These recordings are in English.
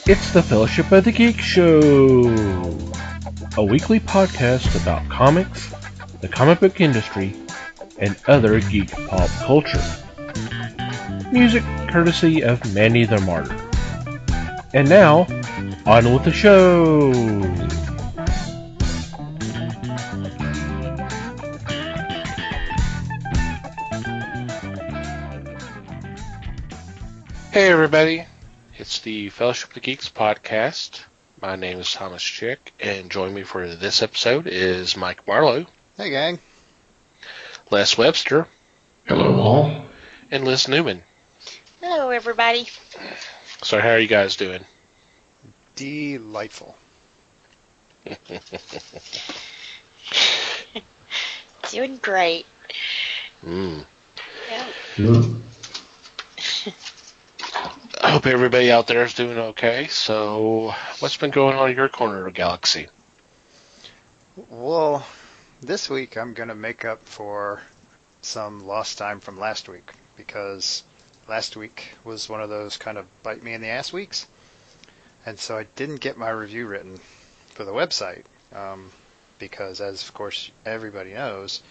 It's the Fellowship of the Geek Show, a weekly podcast about comics, the comic book industry, and other geek pop culture. Music courtesy of Manny the Martyr. And now, on with the show! Hey everybody, it's the Fellowship of the Geeks podcast. My name is Thomas Chick, and joining me for this episode is Mike Marlowe. Hey gang. Les Webster. Hello all. And Liz Newman. Hello everybody. So how are you guys doing? Delightful. Doing great. Yeah. Good. I hope everybody out there is doing okay. So what's been going on in your corner of the galaxy? Well, this week I'm going to make up for some lost time from last week, because last week was one of those kind of bite me in the ass weeks. And so I didn't get my review written for the website, because as of course everybody knows,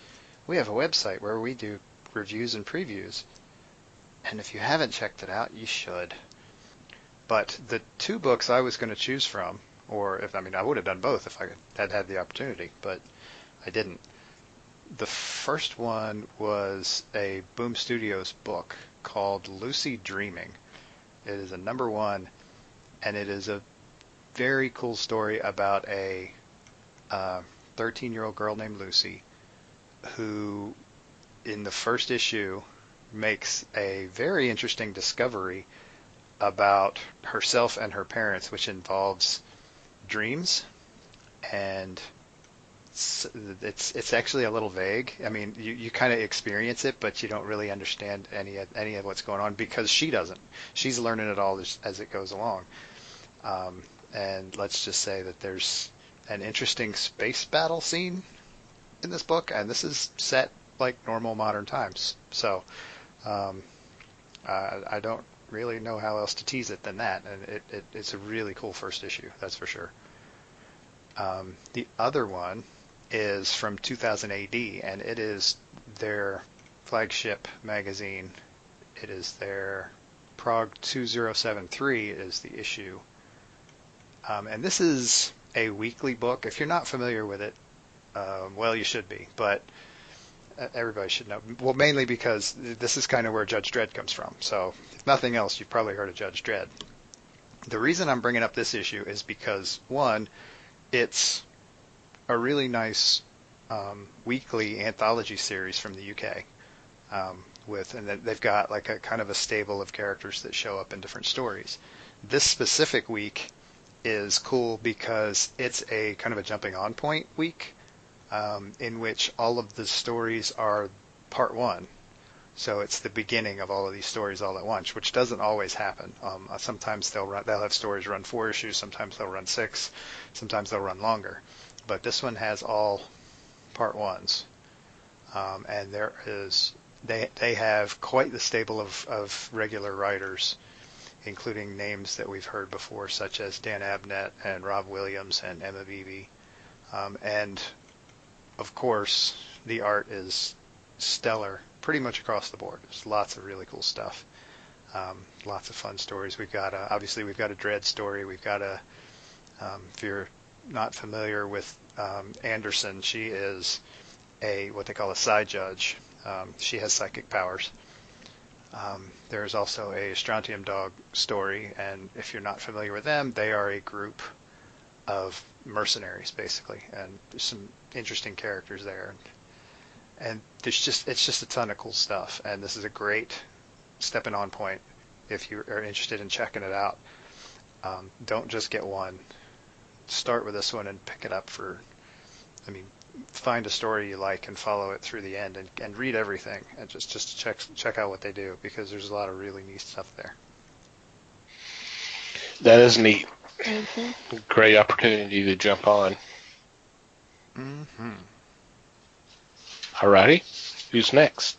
we have a website where we do reviews and previews. And if you haven't checked it out, you should. But the two books I was going to choose from, I would have done both if I had had the opportunity, but I didn't. The first one was a Boom Studios book called Lucy Dreaming. It is a #1, and it is a very cool story about a 13-year-old girl named Lucy who, in the first issue, makes a very interesting discovery about herself and her parents, which involves dreams, and it's actually a little vague. I mean, you kind of experience it, but you don't really understand any of what's going on, because she doesn't. She's learning it all as it goes along. And let's just say that there's an interesting space battle scene in this book, and this is set like normal modern times. So I don't really know how else to tease it than that, and it's a really cool first issue, that's for sure. The other one is from 2000 AD, and it is their flagship magazine. It is their Prog 2073 is the issue. And this is a weekly book. If you're not familiar with it, well, you should be, but everybody should know. Well, mainly because this is kind of where Judge Dredd comes from. So, if nothing else, you've probably heard of Judge Dredd. The reason I'm bringing up this issue is because, one, it's a really nice weekly anthology series from the UK. And they've got like a kind of a stable of characters that show up in different stories. This specific week is cool because it's a kind of a jumping on point week. In which all of the stories are part one. So it's the beginning of all of these stories all at once, which doesn't always happen. Sometimes they'll have stories run 4 issues, sometimes they'll run 6, sometimes they'll run longer. But this one has all part ones. And they have quite the stable of regular writers, including names that we've heard before, such as Dan Abnett and Rob Williams and Emma Beebe. And of course, the art is stellar pretty much across the board. There's lots of really cool stuff. Lots of fun stories. We've got a Dredd story. We've got if you're not familiar with Anderson, she is what they call a side judge. She has psychic powers. There's also a Strontium Dog story, and if you're not familiar with them, they are a group of mercenaries, basically, and there's some interesting characters there, and it's just a ton of cool stuff, and this is a great stepping on point if you are interested in checking it out. Don't just get one. Start with this one and pick it up find a story you like and follow it through the end, and read everything, and just check out what they do, because there's a lot of really neat stuff there. That is neat. Mm-hmm. Great opportunity to jump on. Mm-hmm. Alrighty, who's next?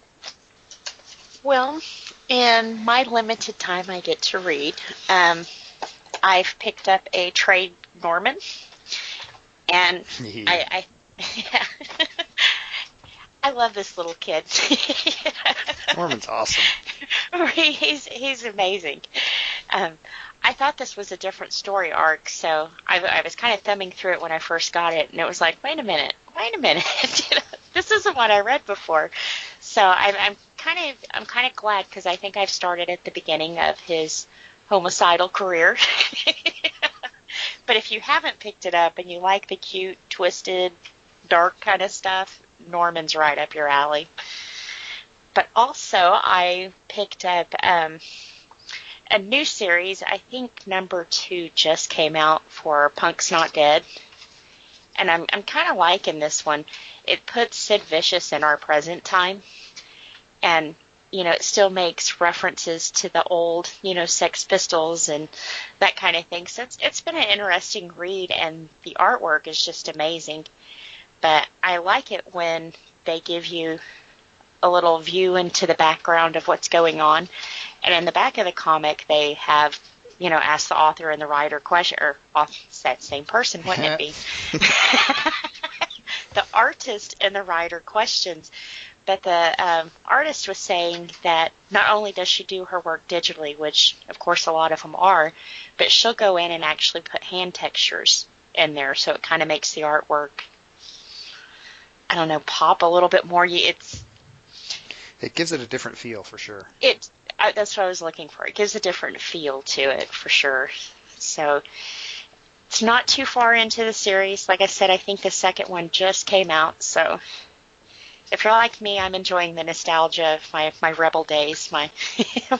Well, in my limited time I get to read, I've picked up a trade Norman, and I yeah. I love this little kid. Norman's awesome. He's amazing. I thought this was a different story arc, so I was kind of thumbing through it when I first got it, and it was like, wait a minute, this isn't what I read before. So I'm kind of glad, because I think I've started at the beginning of his homicidal career. But if you haven't picked it up and you like the cute, twisted, dark kind of stuff, Norman's right up your alley. But also, I picked up a new series. I think number 2 just came out for Punk's Not Dead. And I'm kind of liking this one. It puts Sid Vicious in our present time. And, it still makes references to the old, Sex Pistols and that kind of thing. So it's been an interesting read, and the artwork is just amazing. But I like it when they give you a little view into the background of what's going on. And in the back of the comic, they have, asked the author and the writer question, or it's that same person, wouldn't it be? The artist and the writer questions. But the artist was saying that not only does she do her work digitally, which of course a lot of them are, but she'll go in and actually put hand textures in there, so it kind of makes the artwork, I don't know, pop a little bit more. It gives it a different feel, for sure. That's what I was looking for. It gives a different feel to it, for sure. So it's not too far into the series. Like I said, I think the second one just came out, so if you're like me, I'm enjoying the nostalgia of my Rebel days, my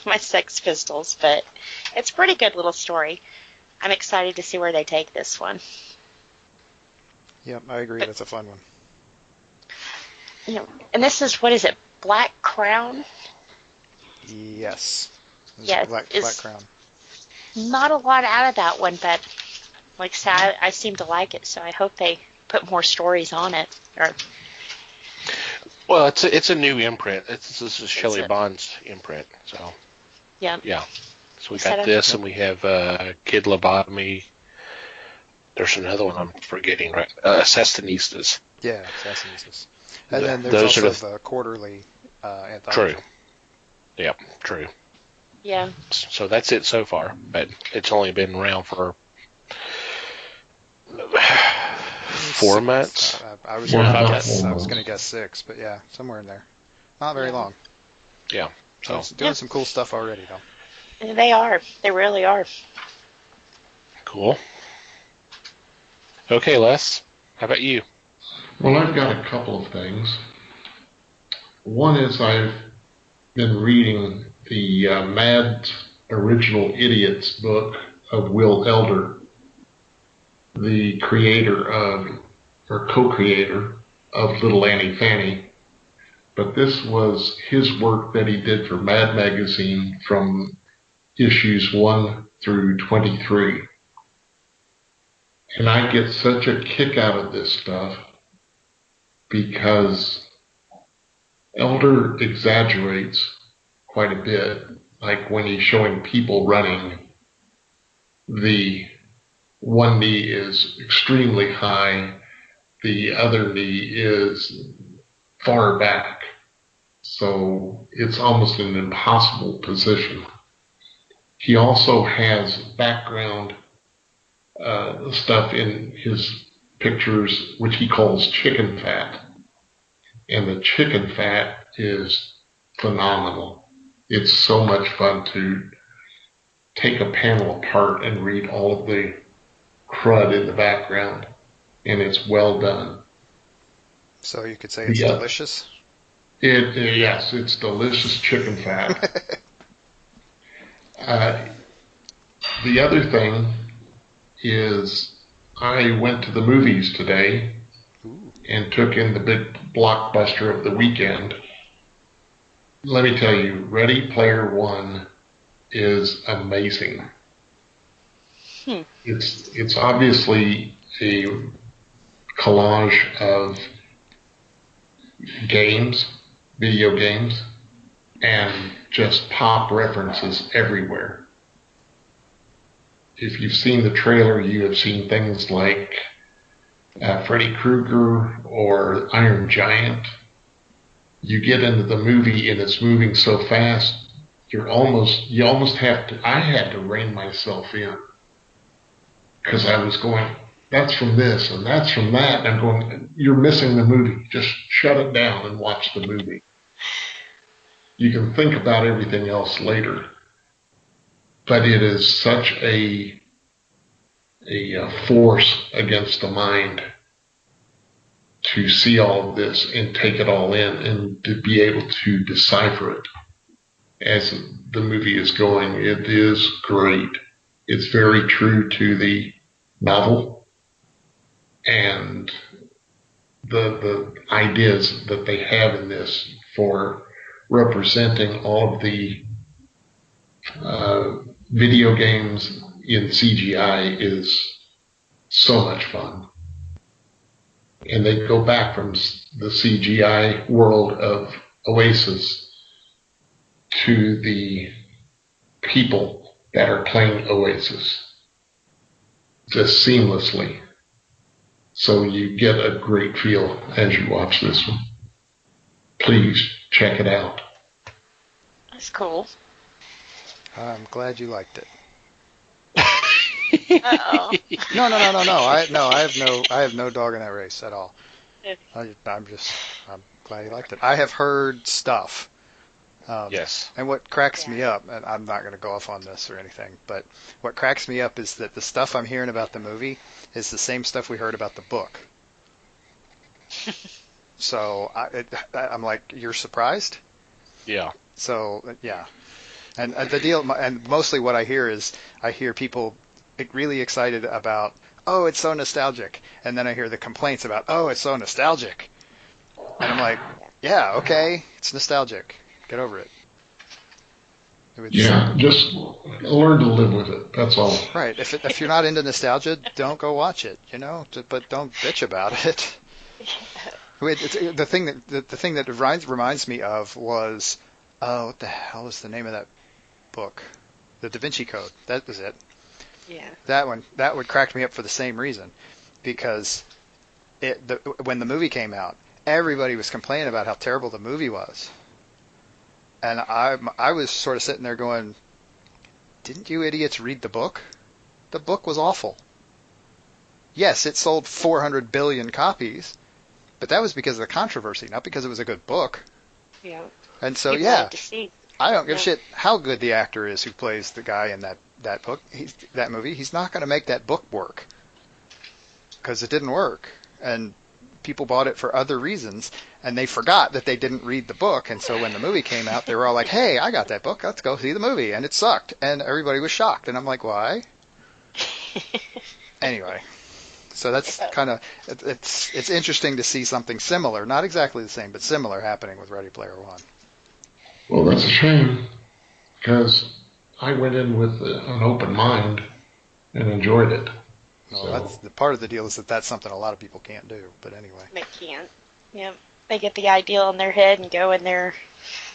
my Sex Pistols, but it's a pretty good little story. I'm excited to see where they take this one. Yep, I agree. That's a fun one. And this is, what is it, Black Crown? Yes. Yeah, Black Crown. Not a lot out of that one, but like I said, I seem to like it, so I hope they put more stories on it. Well, it's a new imprint. This is Shelley Bond's imprint. So yeah. So we got this, and we have Kid Lobotomy. There's another one I'm forgetting. Right, Assassinistas. Yeah, Assassinistas. And then there's also the quarterly anthology. True. Yeah, true. Yeah. So that's it so far, but it's only been around for 4 months. I was going to guess 6, but yeah, somewhere in there. Not very long. Yeah. So doing some cool stuff already, though. They are. They really are. Cool. Okay, Les, how about you? Well, I've got a couple of things. One is I've been reading the Mad Original Idiots book of Will Elder, the creator of, or co-creator of Little Annie Fanny. But this was his work that he did for Mad Magazine from issues 1 through 23. And I get such a kick out of this stuff because Elder exaggerates quite a bit. Like when he's showing people running, the one knee is extremely high, the other knee is far back. So it's almost an impossible position. He also has background stuff in his pictures, which he calls chicken fat. And the chicken fat is phenomenal. It's so much fun to take a panel apart and read all of the crud in the background. And it's well done. So you could say it's delicious? Yes, it's delicious chicken fat. The other thing is I went to the movies today and took in the big blockbuster of the weekend. Let me tell you, Ready Player One is amazing. It's obviously a collage of games, video games, and just pop references everywhere. if you've seen the trailer, you have seen things like Freddy Krueger or Iron Giant. You get into the movie and it's moving so fast, you almost have to. I had to rein myself in because I was going, that's from this and that's from that. And I'm going, you're missing the movie. Just shut it down and watch the movie. You can think about everything else later. But it is such a force against the mind to see all of this and take it all in and to be able to decipher it as the movie is going. It is great. It's very true to the novel and the ideas that they have in this for representing all of the video games in CGI is so much fun. And they go back from the CGI world of Oasis to the people that are playing Oasis just seamlessly. So you get a great feel as you watch this one. Please check it out. That's cool. I'm glad you liked it. Uh-oh. No. I have no dog in that race at all. I'm glad you liked it. I have heard stuff. Yes. And what cracks me up, and I'm not going to go off on this or anything, but what cracks me up is that the stuff I'm hearing about the movie is the same stuff we heard about the book. So I'm like, you're surprised? Yeah. So yeah. And the deal, and mostly what I hear is I hear people really excited about, oh, it's so nostalgic, and then I hear the complaints about, oh, it's so nostalgic, and I'm like, yeah, okay, it's nostalgic, get over it. Just learn to live with it. That's all. Right. If you're not into nostalgia, don't go watch it. But don't bitch about it. The thing that reminds me of was, what the hell was the name of that book? The Da Vinci Code. That was it. Yeah. That would crack me up for the same reason, because when the movie came out, everybody was complaining about how terrible the movie was, and I was sort of sitting there going, didn't you idiots read the book? The book was awful. Yes, it sold 400 billion copies, but that was because of the controversy, not because it was a good book. Yeah. And so I don't give a shit how good the actor is who plays the guy in that book, that movie. He's not going to make that book work because it didn't work, and people bought it for other reasons, and they forgot that they didn't read the book. And so when the movie came out, they were all like, "Hey, I got that book. Let's go see the movie," and it sucked, and everybody was shocked. And I'm like, "Why?" Anyway, so that's kind of it's interesting to see something similar, not exactly the same, but similar happening with Ready Player One. Well, that's a shame, because I went in with an open mind and enjoyed it. Well, that's the part of the deal, is that's something a lot of people can't do. But anyway, they can't. Yep, they get the ideal in their head and go in there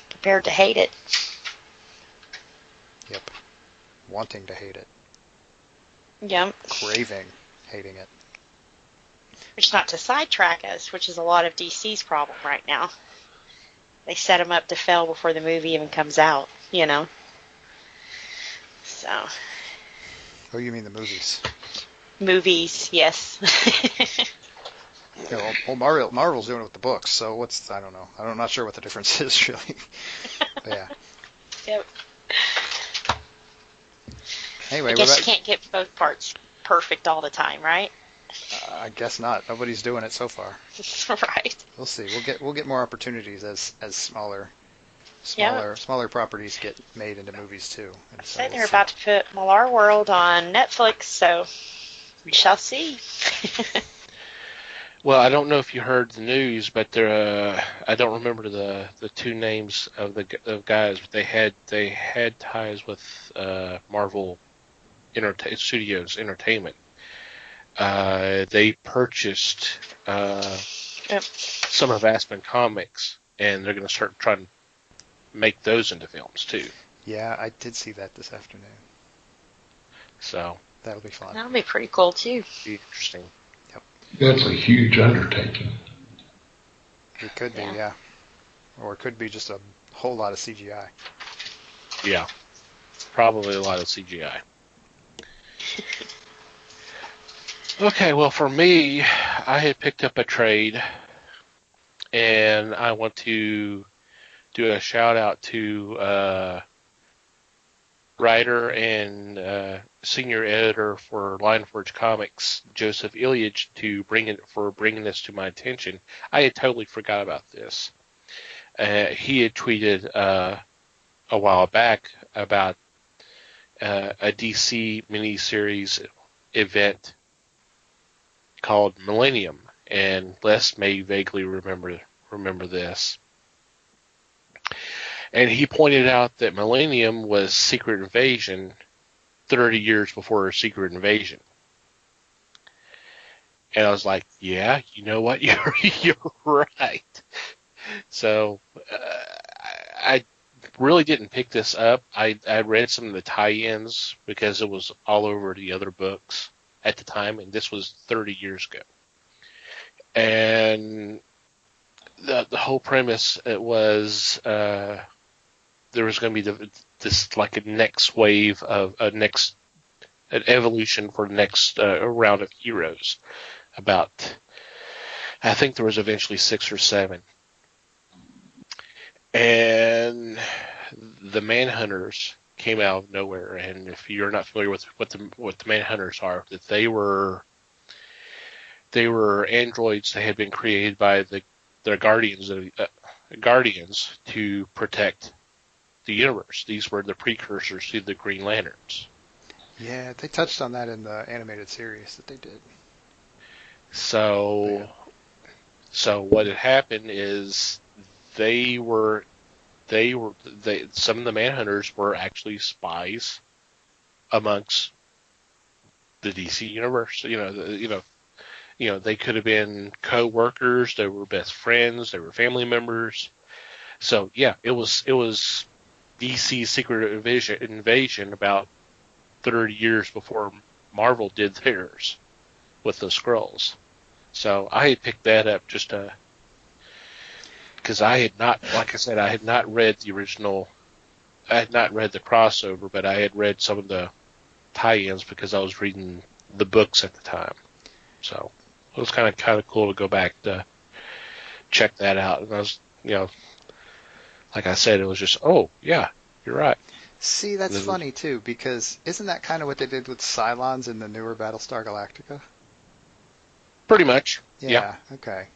prepared to hate it. Yep, wanting to hate it. Yep, craving hating it. Which, not to sidetrack us, which is a lot of DC's problem right now. They set them up to fail before the movie even comes out, So. Oh, you mean the movies? Movies, yes. Well, Marvel's doing it with the books, so I don't know. I'm not sure what the difference is, really. But yeah. Yep. Anyway, I guess you can't get both parts perfect all the time, right? I guess not. Nobody's doing it so far. Right. We'll see. We'll get more opportunities as smaller properties get made into movies too. I say they're about to put Millar World on Netflix, so we shall see. Well, I don't know if you heard the news, but I don't remember the two names of the guys, but they had ties with Marvel Studios Entertainment. They purchased some of Aspen Comics, and they're going to start trying to make those into films too. Yeah, I did see that this afternoon. So That'll be fun. That'll be pretty cool, too. Be interesting. Yep. That's a huge undertaking. It could be, yeah. Or it could be just a whole lot of CGI. Yeah. Probably a lot of CGI. Okay, well, for me, I had picked up a trade, and I want to do a shout-out to writer and senior editor for Lineforge Comics, Joseph Illidge, for bringing this to my attention. I had totally forgot about this. He had tweeted a while back about a DC miniseries event called Millenium, and Les may vaguely remember this. And he pointed out that Millenium was Secret Invasion 30 years before Secret Invasion. And I was like, yeah, you know what? You're right. So I really didn't pick this up. I read some of the tie-ins because it was all over the other books at the time, and this was 30 years ago. And the whole premise, it was there was going to be this like a next wave of an evolution for the next round of heroes. About, I think there was eventually 6 or 7. And the Manhunters came out of nowhere. And if you're not familiar with what the Manhunters are, that they were androids that had been created by their guardians to protect the universe. These were the precursors to the Green Lanterns. Yeah, they touched on that in the animated series that they did. So what had happened is some of the Manhunters were actually spies amongst the DC universe. They could have been co-workers, they were best friends, they were family members. So yeah, it was DC's Secret Invasion about 30 years before Marvel did theirs with the Skrulls. So I had picked that up just because I had not, like I said, I had not read the original. I had not read the crossover, but I had read some of the tie-ins because I was reading the books at the time. So it was kind of cool to go back to check that out. And I was, like I said, it was just, oh yeah, you're right. See, that's funny too, because isn't that kind of what they did with Cylons in the newer Battlestar Galactica? Pretty much. Yeah. Okay.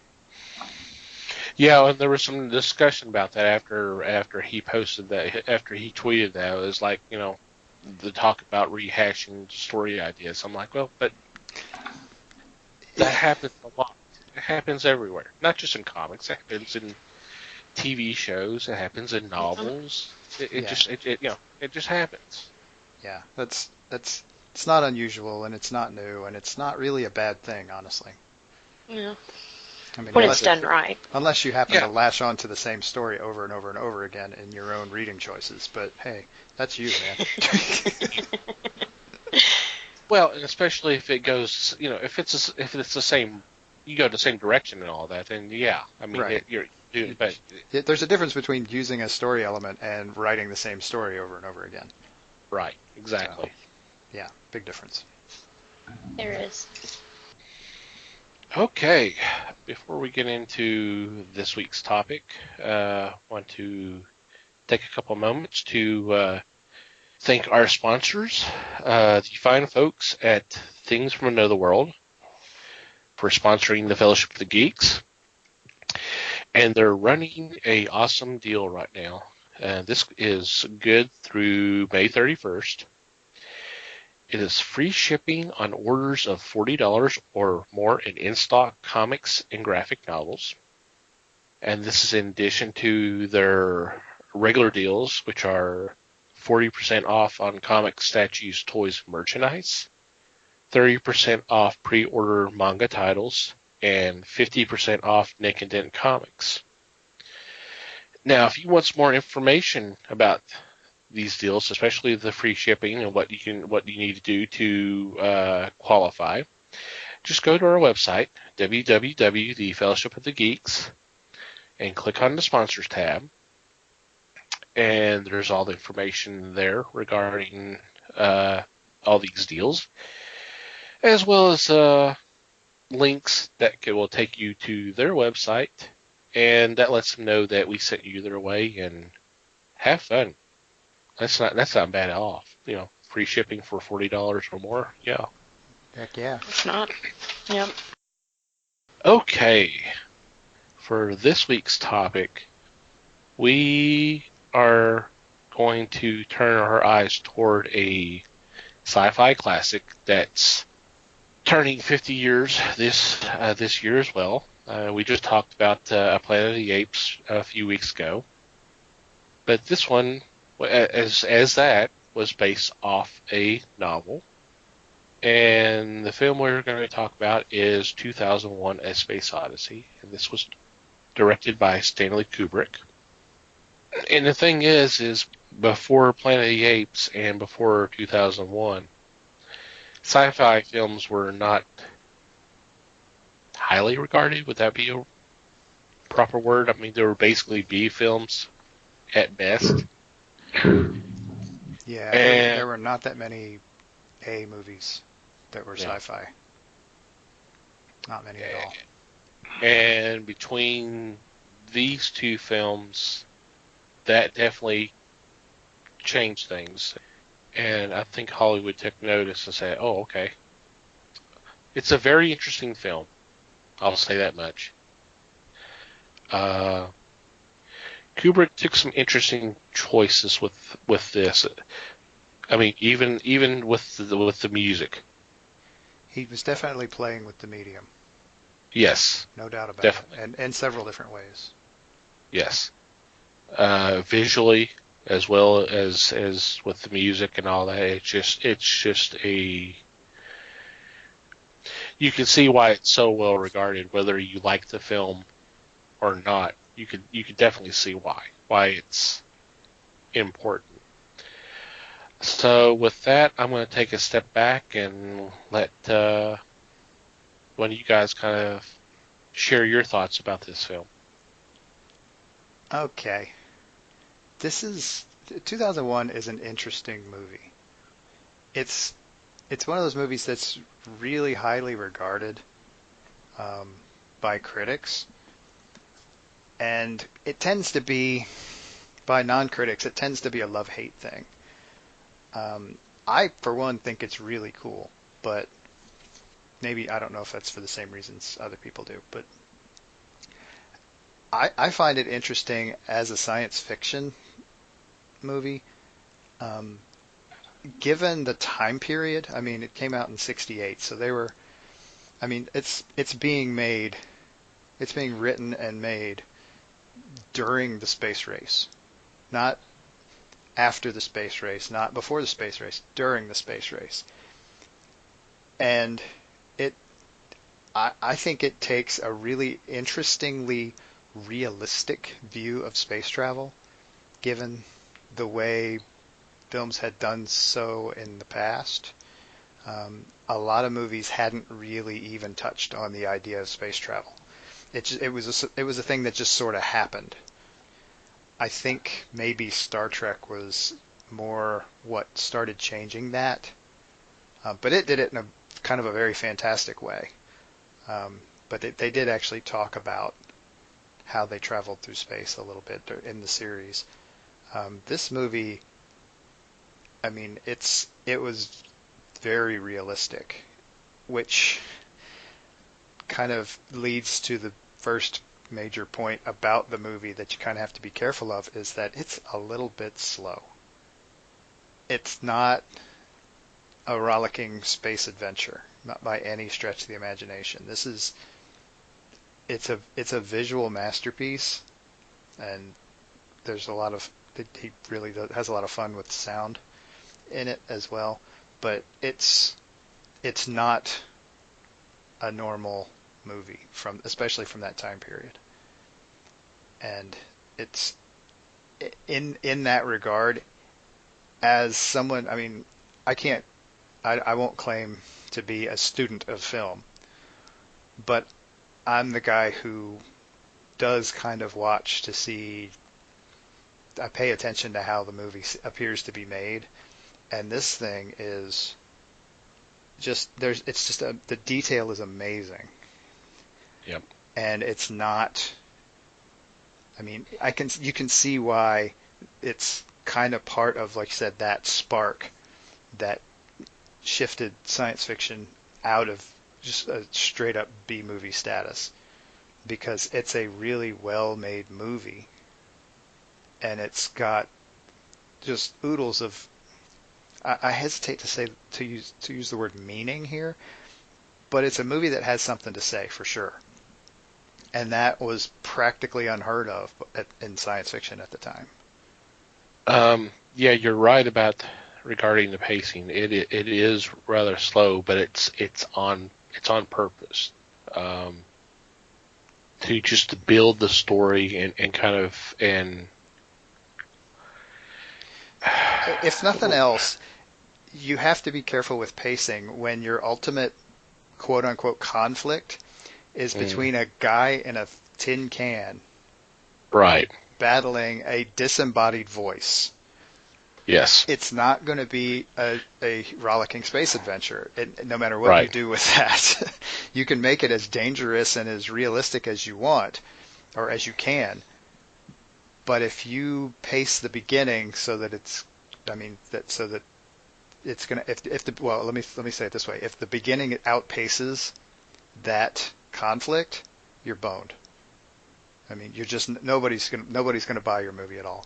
Yeah, and there was some discussion about that after he posted that, after he tweeted that. It was like, the talk about rehashing story ideas. I'm like, well, but that happens a lot. It happens everywhere, not just in comics. It happens in TV shows. It happens in novels. It just happens. Yeah, that's it's not unusual, and it's not new, and it's not really a bad thing, honestly. Yeah. I mean, when it's done right. Unless you happen to lash on to the same story over and over and over again in your own reading choices. But hey, that's you, man. Well, and especially if it goes, if it's the same, you go the same direction and all that, then yeah, I mean, right. There's a difference between using a story element and writing the same story over and over again. Right. Exactly. So, yeah, big difference. There is. Okay, before we get into this week's topic, I want to take a couple moments to thank our sponsors, the fine folks at Things from Another World, for sponsoring the Fellowship of the Geeks. And they're running an awesome deal right now. This is good through May 31st. It is free shipping on orders of $40 or more in in-stock comics and graphic novels. And this is in addition to their regular deals, which are 40% off on comics, statues, toys, and merchandise, 30% off pre-order manga titles, and 50% off Nick and Dent comics. Now, if you want some more information about these deals, especially the free shipping and what you need to do to qualify, just go to our website, www.thefellowshipofthegeeks, and click on the sponsors tab. And there's all the information there regarding all these deals, as well as links that will take you to their website, and that lets them know that we sent you their way. And have fun. That's not bad at all. Free shipping for $40 or more. Yeah. Heck yeah. It's not. Yep. Okay. For this week's topic, we are going to turn our eyes toward a sci-fi classic that's turning 50 years this year as well. We just talked about Planet of the Apes a few weeks ago, but this one, as that, was based off a novel, and the film we're going to talk about is 2001: A Space Odyssey, and this was directed by Stanley Kubrick. And the thing is before Planet of the Apes and before 2001, sci-fi films were not highly regarded. Would that be a proper word? I mean, they were basically B films at best. Yeah, there were not that many A movies that were sci-fi. Not many at all. And between these two films, that definitely changed things. And I think Hollywood took notice and said, oh, okay. It's a very interesting film. I'll say that much. Kubrick took some interesting choices with this. I mean, even with the music. He was definitely playing with the medium. Yes. No doubt about definitely. it. And in several different ways. Yes. Visually, as well as with the music and all that, it's just a... You can see why it's so well regarded, whether you like the film or not. You could definitely see why it's important. So with that, I'm going to take a step back and let one of you guys kind of share your thoughts about this film. Okay. 2001 is an interesting movie. It's one of those movies that's really highly regarded by critics. And it tends to be, by non-critics, it tends to be a love-hate thing. I, for one, think it's really cool, but maybe I don't know if that's for the same reasons other people do. But I find it interesting as a science fiction movie. Given the time period, I mean, it came out in '68, so they were, I mean, it's being written and made during the space race, not after the space race, not before the space race, during the space race. And I think it takes a really interestingly realistic view of space travel, given the way films had done so in the past. A lot of movies hadn't really even touched on the idea of space travel. It was a thing that just sort of happened. I think maybe Star Trek was more what started changing that, but it did it in a kind of a very fantastic way. But they did actually talk about how they traveled through space a little bit in the series. This movie, I mean, it was very realistic, which kind of leads to the first major point about the movie that you kind of have to be careful of, is that it's a little bit slow. It's not a rollicking space adventure, not by any stretch of the imagination. It's a visual masterpiece, and there's he really has a lot of fun with sound in it as well, but it's not a normal movie, especially from that time period. And it's in that regard, as someone, I mean, I won't claim to be a student of film, but I'm the guy who does kind of watch to see, I pay attention to how the movie appears to be made, and this thing is just, the detail is amazing. Yep. And it's not, I mean, you can see why it's kind of part of, like you said, that spark that shifted science fiction out of just a straight up B movie status, because it's a really well made movie, and it's got just oodles of, I hesitate to use the word meaning here, but it's a movie that has something to say for sure. And that was practically unheard of in science fiction at the time. Yeah, you're right about regarding the pacing. It is rather slow, but it's on purpose to build the story and kind of, and if nothing else, you have to be careful with pacing when your ultimate quote unquote conflict is between a guy in a tin can, right, battling a disembodied voice. Yes. It's not going to be a rollicking space adventure, no matter what you do with that. You can make it as dangerous and as realistic as you want, or as you can. But if you pace the beginning so that it's, I mean, so that it's going to, well, let me say it this way. If the beginning outpaces that conflict, you're boned. I mean, you're just, nobody's going to buy your movie at all.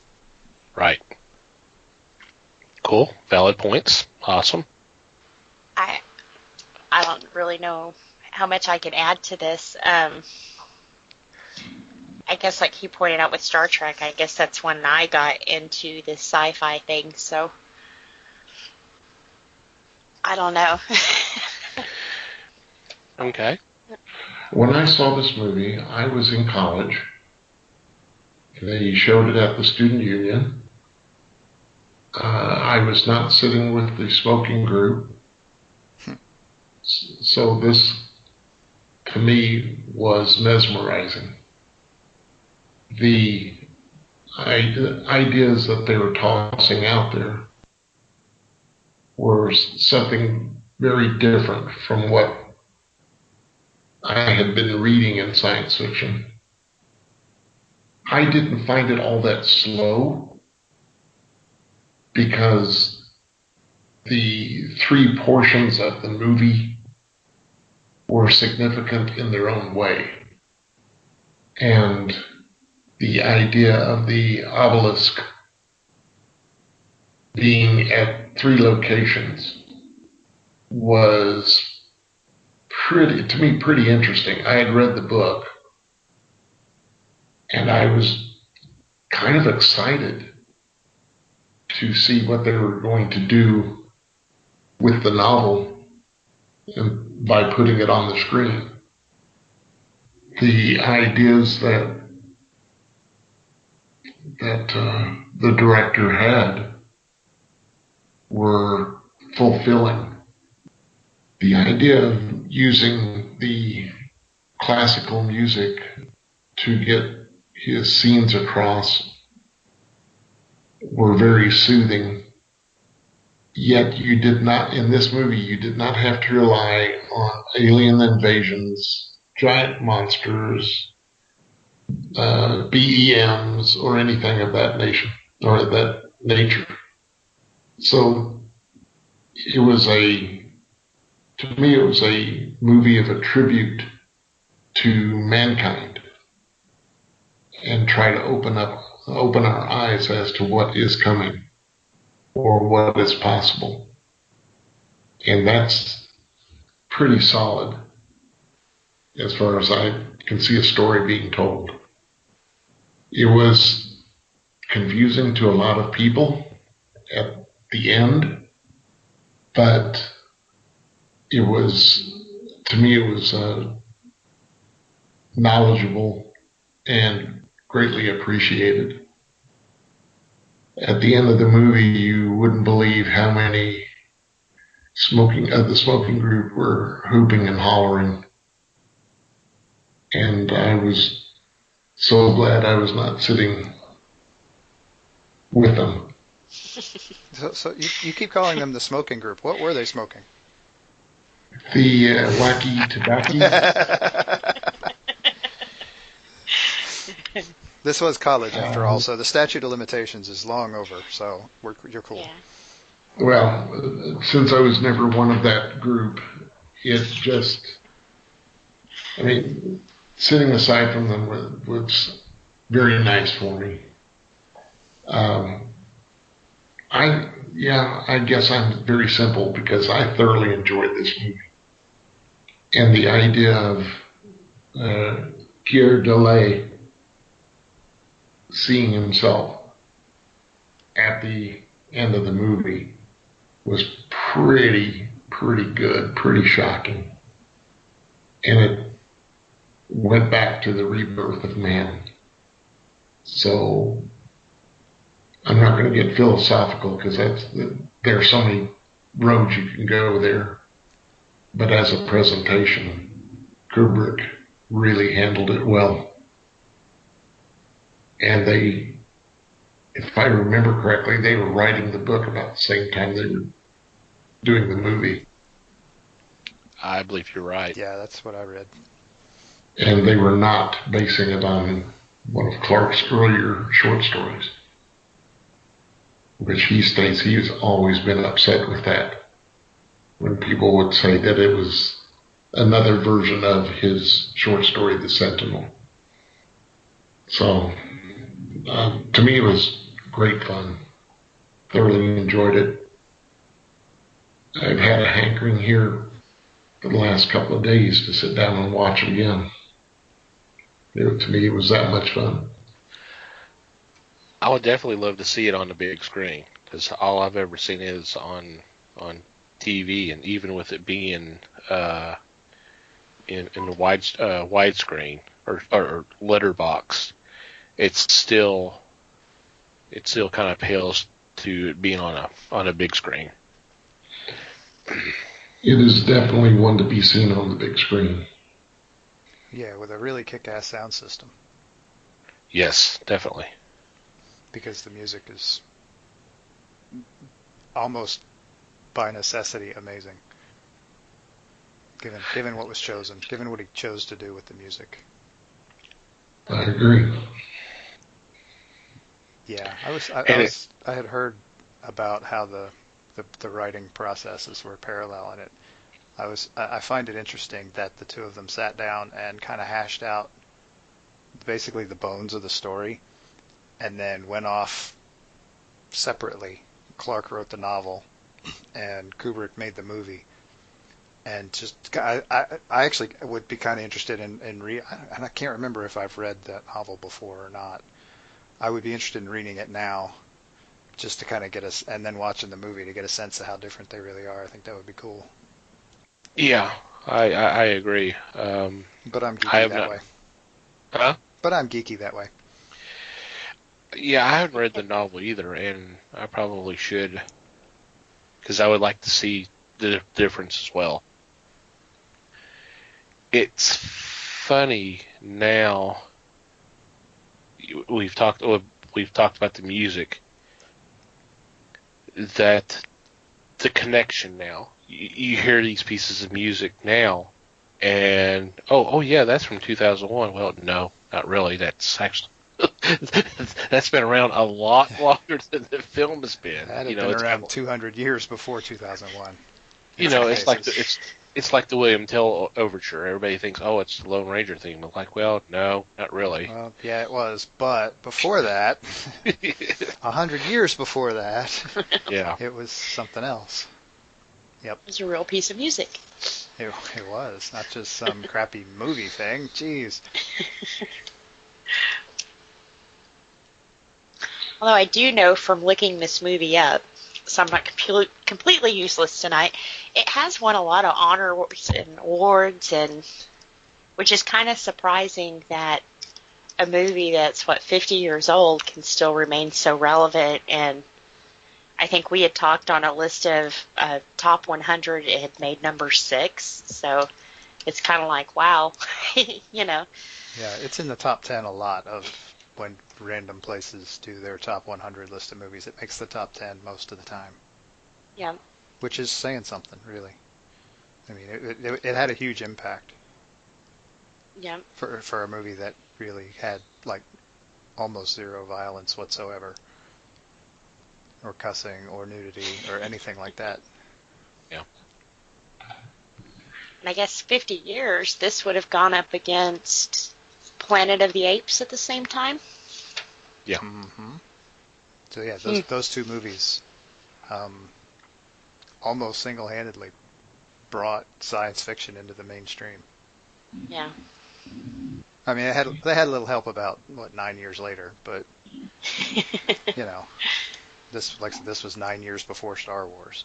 Right. Cool. Valid points. Awesome. I don't really know how much I can add to this. I guess, like he pointed out with Star Trek, I guess that's when I got into this sci-fi thing. So I don't know. Okay. When I saw this movie, I was in college. They showed it at the student union. I was not sitting with the smoking group. So this, to me, was mesmerizing. The ideas that they were tossing out there were something very different from what I had been reading in science fiction. I didn't find it all that slow, because the three portions of the movie were significant in their own way. And the idea of the obelisk being at 3 locations was pretty interesting. I had read the book, and I was kind of excited to see what they were going to do with the novel and by putting it on the screen. The ideas that the director had were fulfilling. The idea of using the classical music to get his scenes across were very soothing. Yet you did not, in this movie, you did not have to rely on alien invasions, giant monsters, BEMs, or anything of that nature. So to me, it was a movie of a tribute to mankind, and try to open our eyes as to what is coming or what is possible. And that's pretty solid as far as I can see a story being told. It was confusing to a lot of people at the end, but to me it was knowledgeable and greatly appreciated. at the end of the movie, you wouldn't believe how many the smoking group were hooping and hollering. And I was so glad I was not sitting with them. So you keep calling them the smoking group. What were they smoking? The wacky tobacco. This was college, after all, so the statute of limitations is long over, so you're cool. Yeah. Well, since I was never one of that group, it just, I mean, sitting aside from them was very nice for me. I guess I'm very simple because I thoroughly enjoyed this movie. And the idea of Keir Dullea seeing himself at the end of the movie was pretty good, pretty shocking. And it went back to the rebirth of man. So I'm not going to get philosophical because there are so many roads you can go there. But as a presentation, Kubrick really handled it well. And they, if I remember correctly, they were writing the book about the same time they were doing the movie. I believe you're right. Yeah, that's what I read. And they were not basing it on one of Clark's earlier short stories, which he states he has always been upset with that when people would say that it was another version of his short story, The Sentinel. So, to me, it was great fun. Thoroughly enjoyed it. I've had a hankering here for the last couple of days to sit down and watch it again. To me, it was that much fun. I would definitely love to see it on the big screen because all I've ever seen is on TV, and even with it being in the widescreen or letterbox, it still kind of pales to being on a big screen. It is definitely one to be seen on the big screen. Yeah, with a really kick-ass sound system. Yes, definitely. Because the music is almost by necessity amazing. Given what was chosen, given what he chose to do with the music. I agree. Yeah, I had heard about how the writing processes were parallel in it. I find it interesting that the two of them sat down and kind of hashed out basically the bones of the story, and then went off separately. Clark wrote the novel, and Kubrick made the movie. And just, I actually would be kind of interested in and I can't remember if I've read that novel before or not. I would be interested in reading it now, just to kind of get us, and then watching the movie to get a sense of how different they really are. I think that would be cool. Yeah, I agree. But I'm geeky that way. Huh? But I'm geeky that way. Yeah, I haven't read the novel either, and I probably should, because I would like to see the difference as well. It's funny now. We've talked about the music, that the connection now. You hear these pieces of music now, and oh yeah, that's from 2001. Well, no, not really. That's actually that's been around a lot longer than the film has been. That had been around 200 years before 2001. It's like the William Tell Overture. Everybody thinks, oh, it's the Lone Ranger theme. I'm like, well, no, not really. Well, yeah, it was. But before that, 100 years before that, yeah, it was something else. Yep. It was a real piece of music. It was, not just some crappy movie thing. Jeez. Although I do know from looking this movie up, so I'm not completely useless tonight, it has won a lot of honors and awards, and which is kind of surprising that a movie that's 50 years old can still remain so relevant. And I think we had talked on a list of top 100. It had made number 6, so it's kind of like, wow, you know. Yeah, it's in the top 10 a lot of when random places do their top 100 list of movies. It makes the top 10 most of the time. Yeah. Which is saying something, really. I mean, it had a huge impact. Yeah. For a movie that really had like almost zero violence whatsoever, or cussing, or nudity, or anything like that. Yeah. And I guess 50 years, this would have gone up against Planet of the Apes at the same time. Yeah. Mm-hmm. So yeah, those two movies almost single-handedly brought science fiction into the mainstream. Yeah. I mean, they had a little help about 9 years later, but you know, this was 9 years before Star Wars.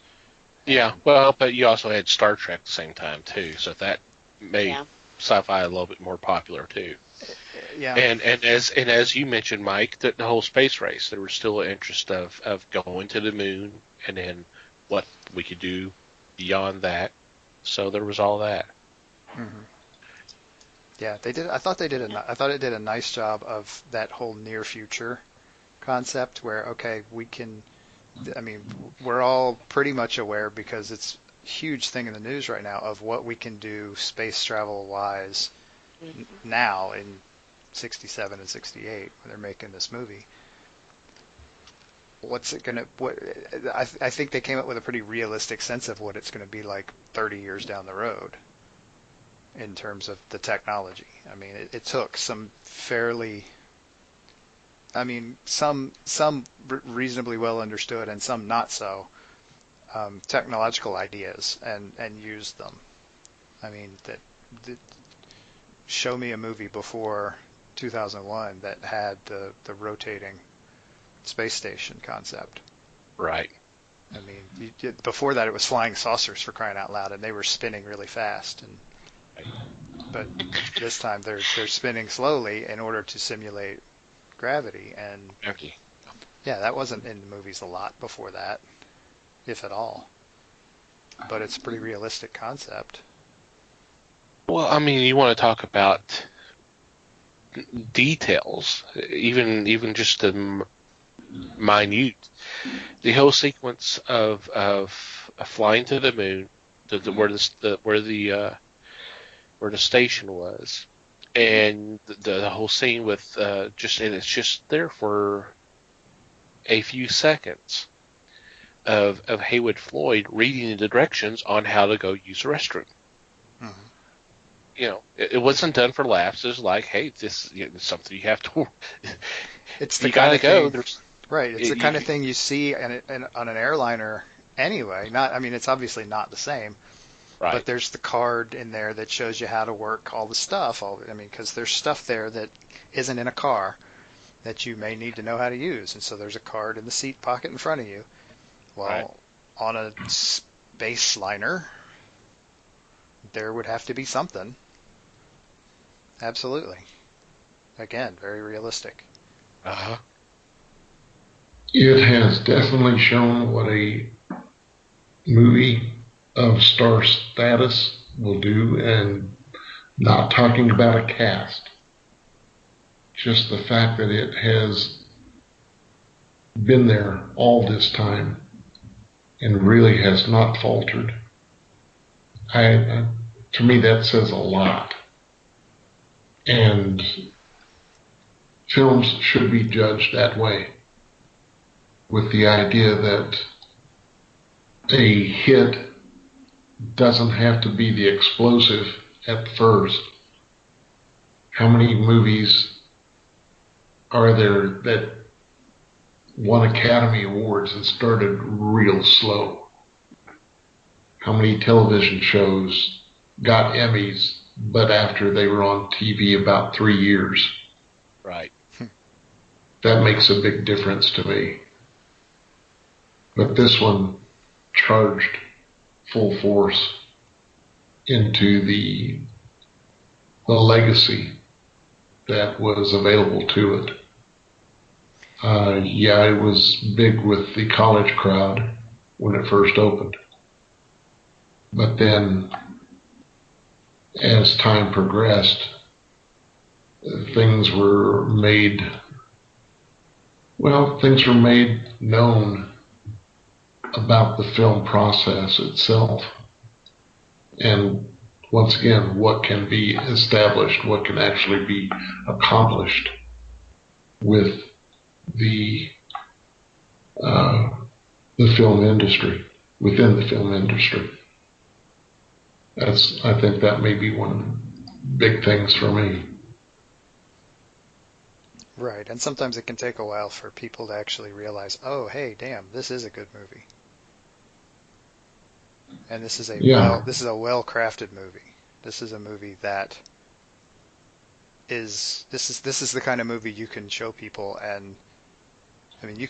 Yeah, well, but you also had Star Trek at the same time too, so that made sci-fi a little bit more popular too. Yeah. And as you mentioned, Mike, the whole space race, there was still an interest of going to the moon, and then what we could do beyond that. So there was all that. Mm-hmm. Yeah, they did. I thought it did a nice job of that whole near future concept, where we're all pretty much aware, because it's a huge thing in the news right now, of what we can do space travel wise now in 67 and 68 when they're making this movie. I think they came up with a pretty realistic sense of what it's going to be like 30 years down the road in terms of the technology. I mean, it took some some reasonably well understood and some not so technological ideas and used them. I mean, show me a movie before 2001 that had the rotating space station concept. Right. I mean, before that it was flying saucers, for crying out loud, and they were spinning really fast. But this time they're spinning slowly in order to simulate gravity. And yeah, that wasn't in the movies a lot before that, if at all. But it's a pretty realistic concept. Well, I mean, you want to talk about details, even just the minute. The whole sequence of flying to the moon, where the station was, and the whole scene with and it's just there for a few seconds of Haywood Floyd reading the directions on how to go use the restroom. Mm-hmm. You know, it wasn't done for laughs. It was like, hey, this is something you have to. It's the you gotta go. Right. It's the kind of thing you see on an airliner anyway. It's obviously not the same. Right. But there's the card in there that shows you how to work all the stuff. Because there's stuff there that isn't in a car that you may need to know how to use. And so there's a card in the seat pocket in front of you. Well, on a space liner, there would have to be something. Absolutely. Again, very realistic. Uh-huh. It has definitely shown what a movie of star status will do, and not talking about a cast. Just the fact that it has been there all this time and really has not faltered. To me, that says a lot. And films should be judged that way, with the idea that a hit doesn't have to be the explosive at first. How many movies are there that won Academy Awards and started real slow? How many television shows got Emmys, but after they were on TV about 3 years? Right. That makes a big difference to me. But this one charged full force into the legacy that was available to it. Yeah, it was big with the college crowd when it first opened. But then, as time progressed, things were made known about the film process itself. And once again, what can be established, what can actually be accomplished with the film industry, within the film industry. I think that may be one of the big things for me. Right, and sometimes it can take a while for people to actually realize, oh, hey, damn, this is a good movie. And this is a well-crafted movie. This is a movie that is the kind of movie you can show people, and I mean, you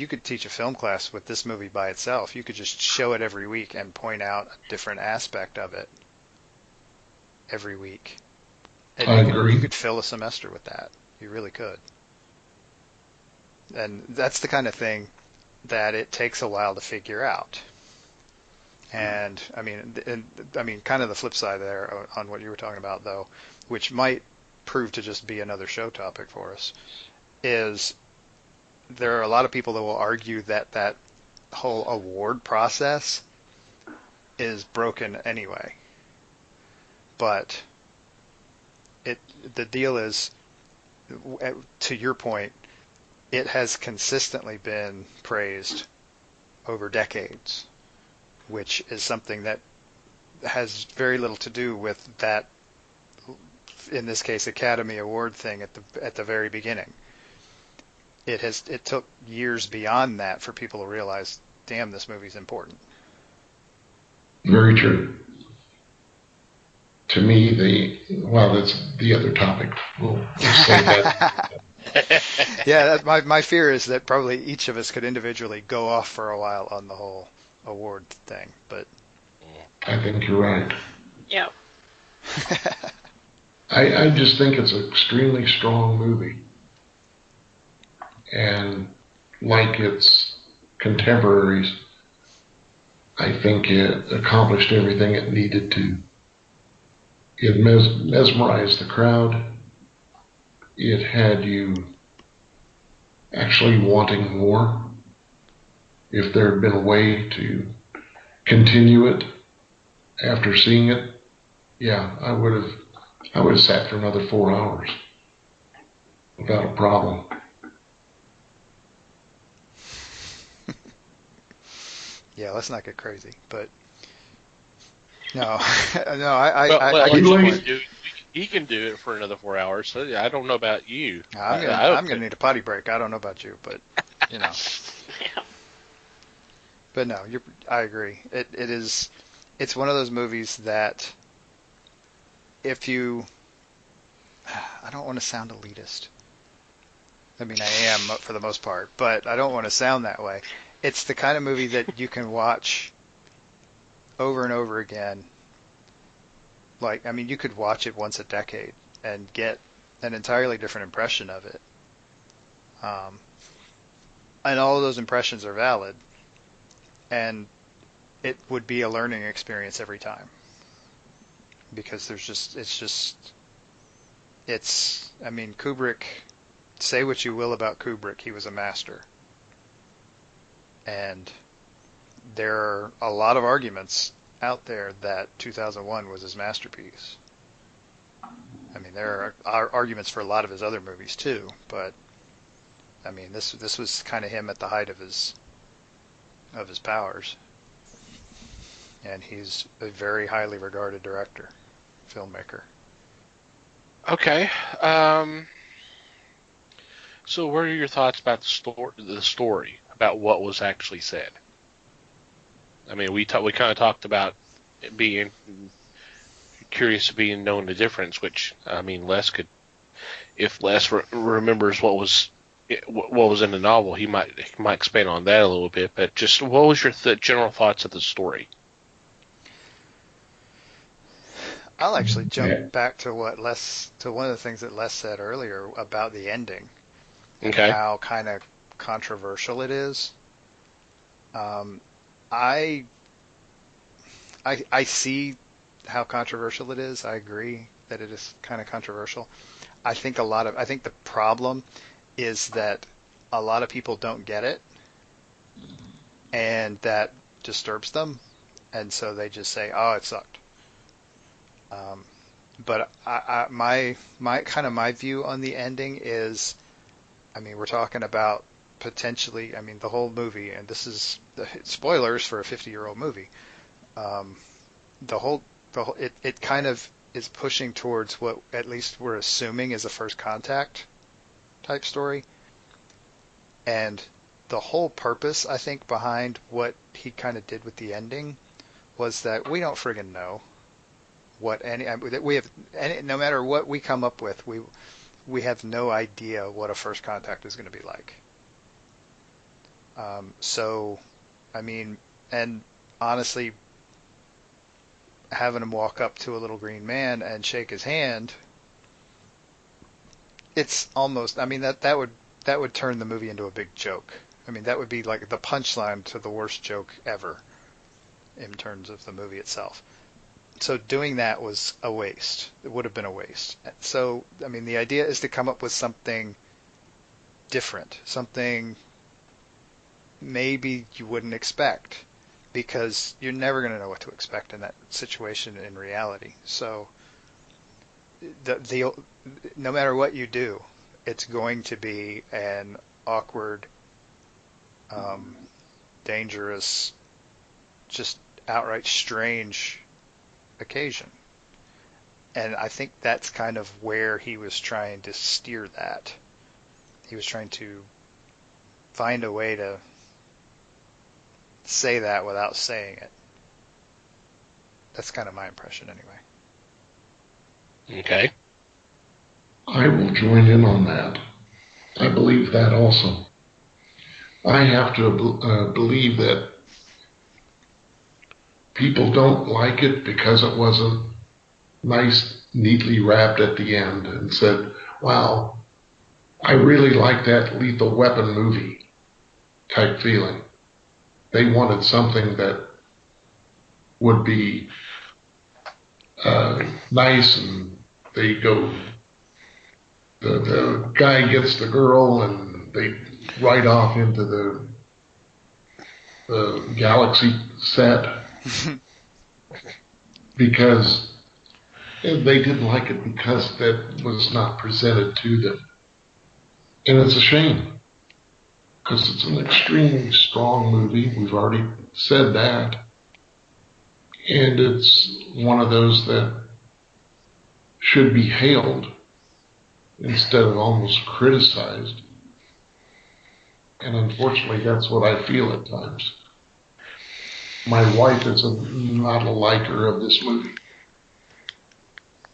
could teach a film class with this movie by itself. You could just show it every week and point out a different aspect of it every week. And I agree. You could fill a semester with that. You really could. And that's the kind of thing that it takes a while to figure out. And I mean, kind of the flip side there on what you were talking about, though, which might prove to just be another show topic for us, is there are a lot of people that will argue that whole award process is broken anyway. But the deal is, to your point, it has consistently been praised over decades, which is something that has very little to do with that, in this case, Academy Award thing at the very beginning. It took years beyond that for people to realize, damn, this movie's important. Very true. To me, that's the other topic. We'll say that. Yeah, my fear is that probably each of us could individually go off for a while on the whole award thing, but I think you're right. Yep. I just think it's an extremely strong movie. And like its contemporaries, I think it accomplished everything it needed to. It mesmerized the crowd. It had you actually wanting more. If there had been a way to continue it after seeing it, yeah, I would have sat for another 4 hours without a problem. Yeah, let's not get crazy, but no, he can do it for another 4 hours. So I don't know about you. I'm gonna need a potty break. I don't know about you, but you know. Yeah. But no, I agree. It's one of those movies that if you, I don't want to sound elitist. I mean, I am for the most part, but I don't want to sound that way. It's the kind of movie that you can watch over and over again. Like, I mean, you could watch it once a decade and get an entirely different impression of it. And all of those impressions are valid. And it would be a learning experience every time. Because I mean, Kubrick, say what you will about Kubrick, he was a master. And there are a lot of arguments out there that 2001 was his masterpiece. I mean, there are arguments for a lot of his other movies too, but I mean, this was kind of him at the height of his powers. And he's a very highly regarded director, filmmaker. Okay. So what are your thoughts about the story, about what was actually said? I mean, we kind of talked about it being curious of being knowing the difference, which, I mean, if Les remembers what was in the novel, he might expand on that a little bit. But just what was your general thoughts of the story? I'll actually jump back to one of the things that Les said earlier about the ending and how kind of controversial it is. I see how controversial it is. I agree that it is kind of controversial. I think the problem is that a lot of people don't get it, and that disturbs them, and so they just say, "Oh, it sucked." But my view on the ending is, I mean, we're talking about potentially, I mean, the whole movie, and this is spoilers for a 50-year-old movie. It kind of is pushing towards what at least we're assuming is a first contact type story. And the whole purpose, I think, behind what he kind of did with the ending was that we don't friggin' know what no matter what we come up with, we have no idea what a first contact is going to be like. So, I mean, and honestly, having him walk up to a little green man and shake his hand, it's almost, I mean, that would turn the movie into a big joke. I mean, that would be like the punchline to the worst joke ever in terms of the movie itself. So doing that was a waste. It would have been a waste. So, I mean, the idea is to come up with something different, something maybe you wouldn't expect, because you're never going to know what to expect in that situation in reality. So no matter what you do, it's going to be an awkward, dangerous, just outright strange occasion. And I think that's kind of where he was trying to steer that. He was trying to find a way to say that without saying it. That's kind of my impression anyway. Okay. I will join in on that. I believe that also. I have to believe that people don't like it because it wasn't nice, neatly wrapped at the end and said, wow, I really like that Lethal Weapon movie type feeling. They wanted something that would be nice, and they go, the guy gets the girl and they ride off into the galaxy set because they didn't like it because that was not presented to them. And it's a shame because it's an extremely strong movie. We've already said that. And it's one of those that should be hailed instead of almost criticized. And unfortunately, that's what I feel at times. My wife is not a liker of this movie.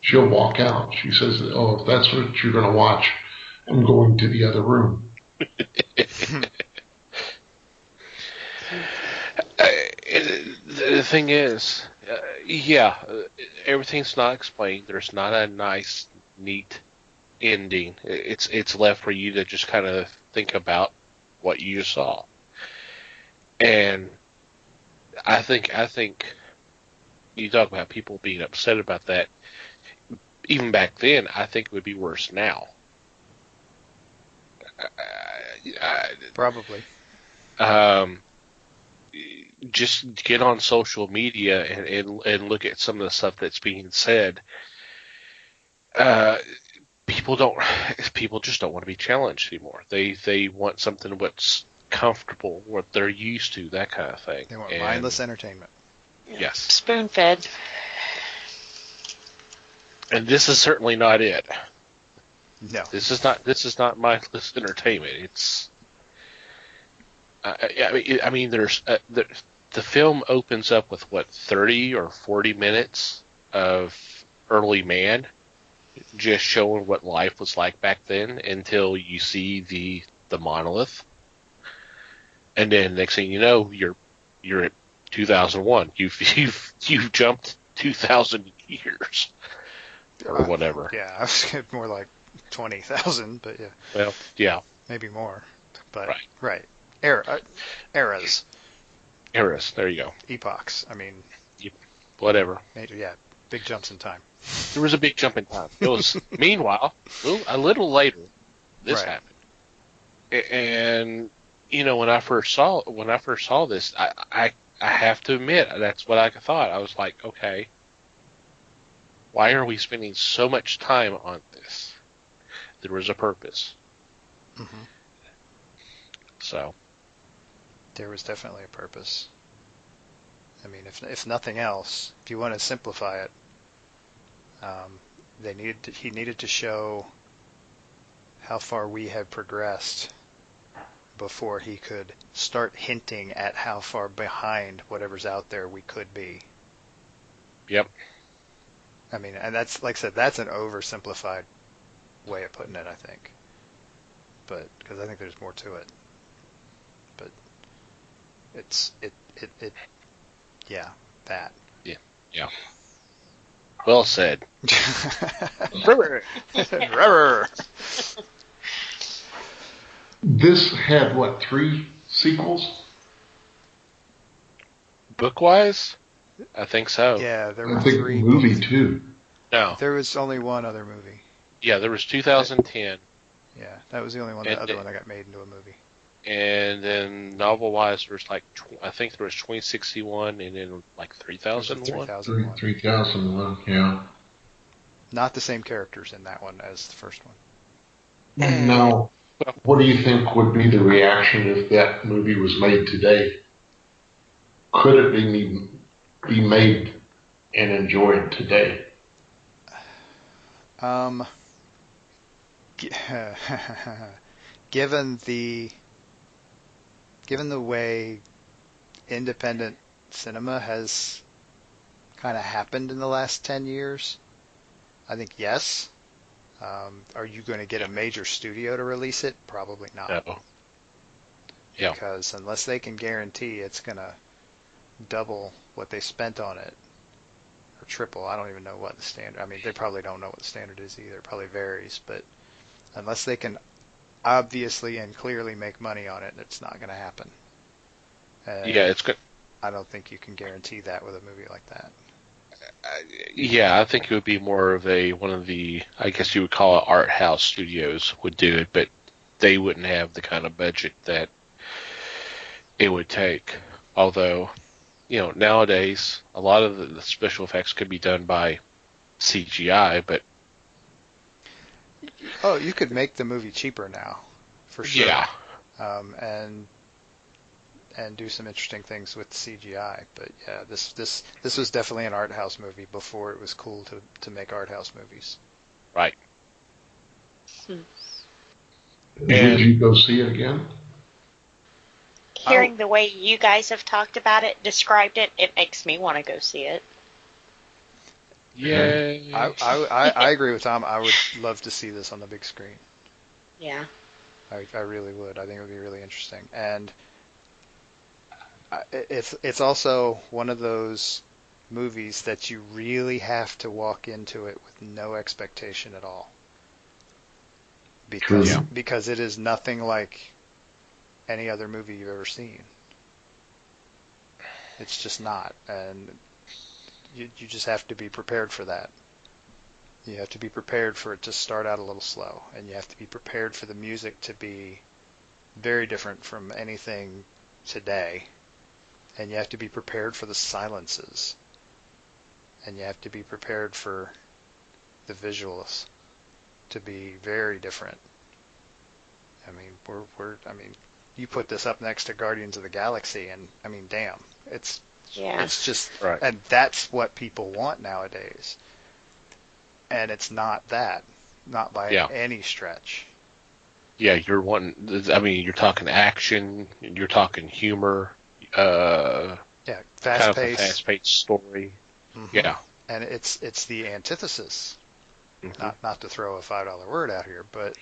She'll walk out. She says, oh, if that's what you're going to watch, I'm going to the other room. The thing is, everything's not explained. There's not a nice, neat ending. It's left for you to just kind of think about what you saw. And I think you talk about people being upset about that. Even back then, I think it would be worse now. Probably. Just get on social media and look at some of the stuff that's being said. People just don't want to be challenged anymore. They want something what's comfortable, what they're used to, that kind of thing. They want mindless entertainment. Yes. Spoon-fed. And this is certainly not it. No. This is not mindless entertainment. It's I mean there's the film opens up with 30 or 40 minutes of early man, just showing what life was like back then until you see the monolith, and then next thing you know, you're at 2001. You've jumped 2,000 years or whatever. Yeah, I was more like 20,000, but yeah. Well, yeah. Maybe more. But right. Eras. Eras, there you go. Epochs. I mean, whatever. Yeah, big jumps in time. There was a big jump in time. It was meanwhile, a little later, this happened. And when I first saw this, I have to admit that's what I thought. I was like, okay, why are we spending so much time on this? There was a purpose. Mm-hmm. So there was definitely a purpose. I mean, if nothing else, if you want to simplify it, he needed to show how far we had progressed before he could start hinting at how far behind whatever's out there we could be. Yep. I mean, and that's, like I said, that's an oversimplified way of putting it, I think. But, because I think there's more to it. But yeah, that. Yeah. Well said. This had, what, 3 sequels? Book-wise? I think so. Yeah, there were 3 movie, too. No. There was only one other movie. Yeah, there was 2010. Yeah, that was the only one, the other one that got made into a movie. And then novel-wise, there's I think there was 2061 and then like 3001. 3001, yeah. Not the same characters in that one as the first one. Now, what do you think would be the reaction if that movie was made today? Could it be made and enjoyed today? Given the way independent cinema has kind of happened in the last 10 years, I think yes. Are you going to get a major studio to release it? Probably not. No. Yeah. Because unless they can guarantee it's going to double what they spent on it, or triple, I don't even know what the standard, I mean, they probably don't know what the standard is either. It probably varies, but unless they can obviously and clearly make money on it, it's not going to happen. And yeah, it's good. I don't think you can guarantee that with a movie like that. Yeah, I think it would be more of one of the, I guess you would call it art house studios would do it, but they wouldn't have the kind of budget that it would take. Although, nowadays, a lot of the special effects could be done by CGI, but... Oh, you could make the movie cheaper now, for sure. Yeah. And do some interesting things with CGI. But yeah, this was definitely an art house movie before it was cool to make art house movies. Right. Did you go see it again? Hearing the way you guys have talked about it, described it, it makes me want to go see it. Yeah. I agree with Tom. I would love to see this on the big screen. Yeah. I really would. I think it would be really interesting. And it's also one of those movies that you really have to walk into it with no expectation at all. Because it is nothing like any other movie you've ever seen. It's just not. And you just have to be prepared for that. You have to be prepared for it to start out a little slow. And you have to be prepared for the music to be very different from anything today. And you have to be prepared for the silences. And you have to be prepared for the visuals to be very different. I mean, you put this up next to Guardians of the Galaxy, and I mean, damn, it's just, right. And that's what people want nowadays. And it's not that, not by any stretch. Yeah, you're talking action, you're talking humor. Fast-paced story. Mm-hmm. Yeah, and it's the antithesis. Mm-hmm. Not to throw a $5 word out here, but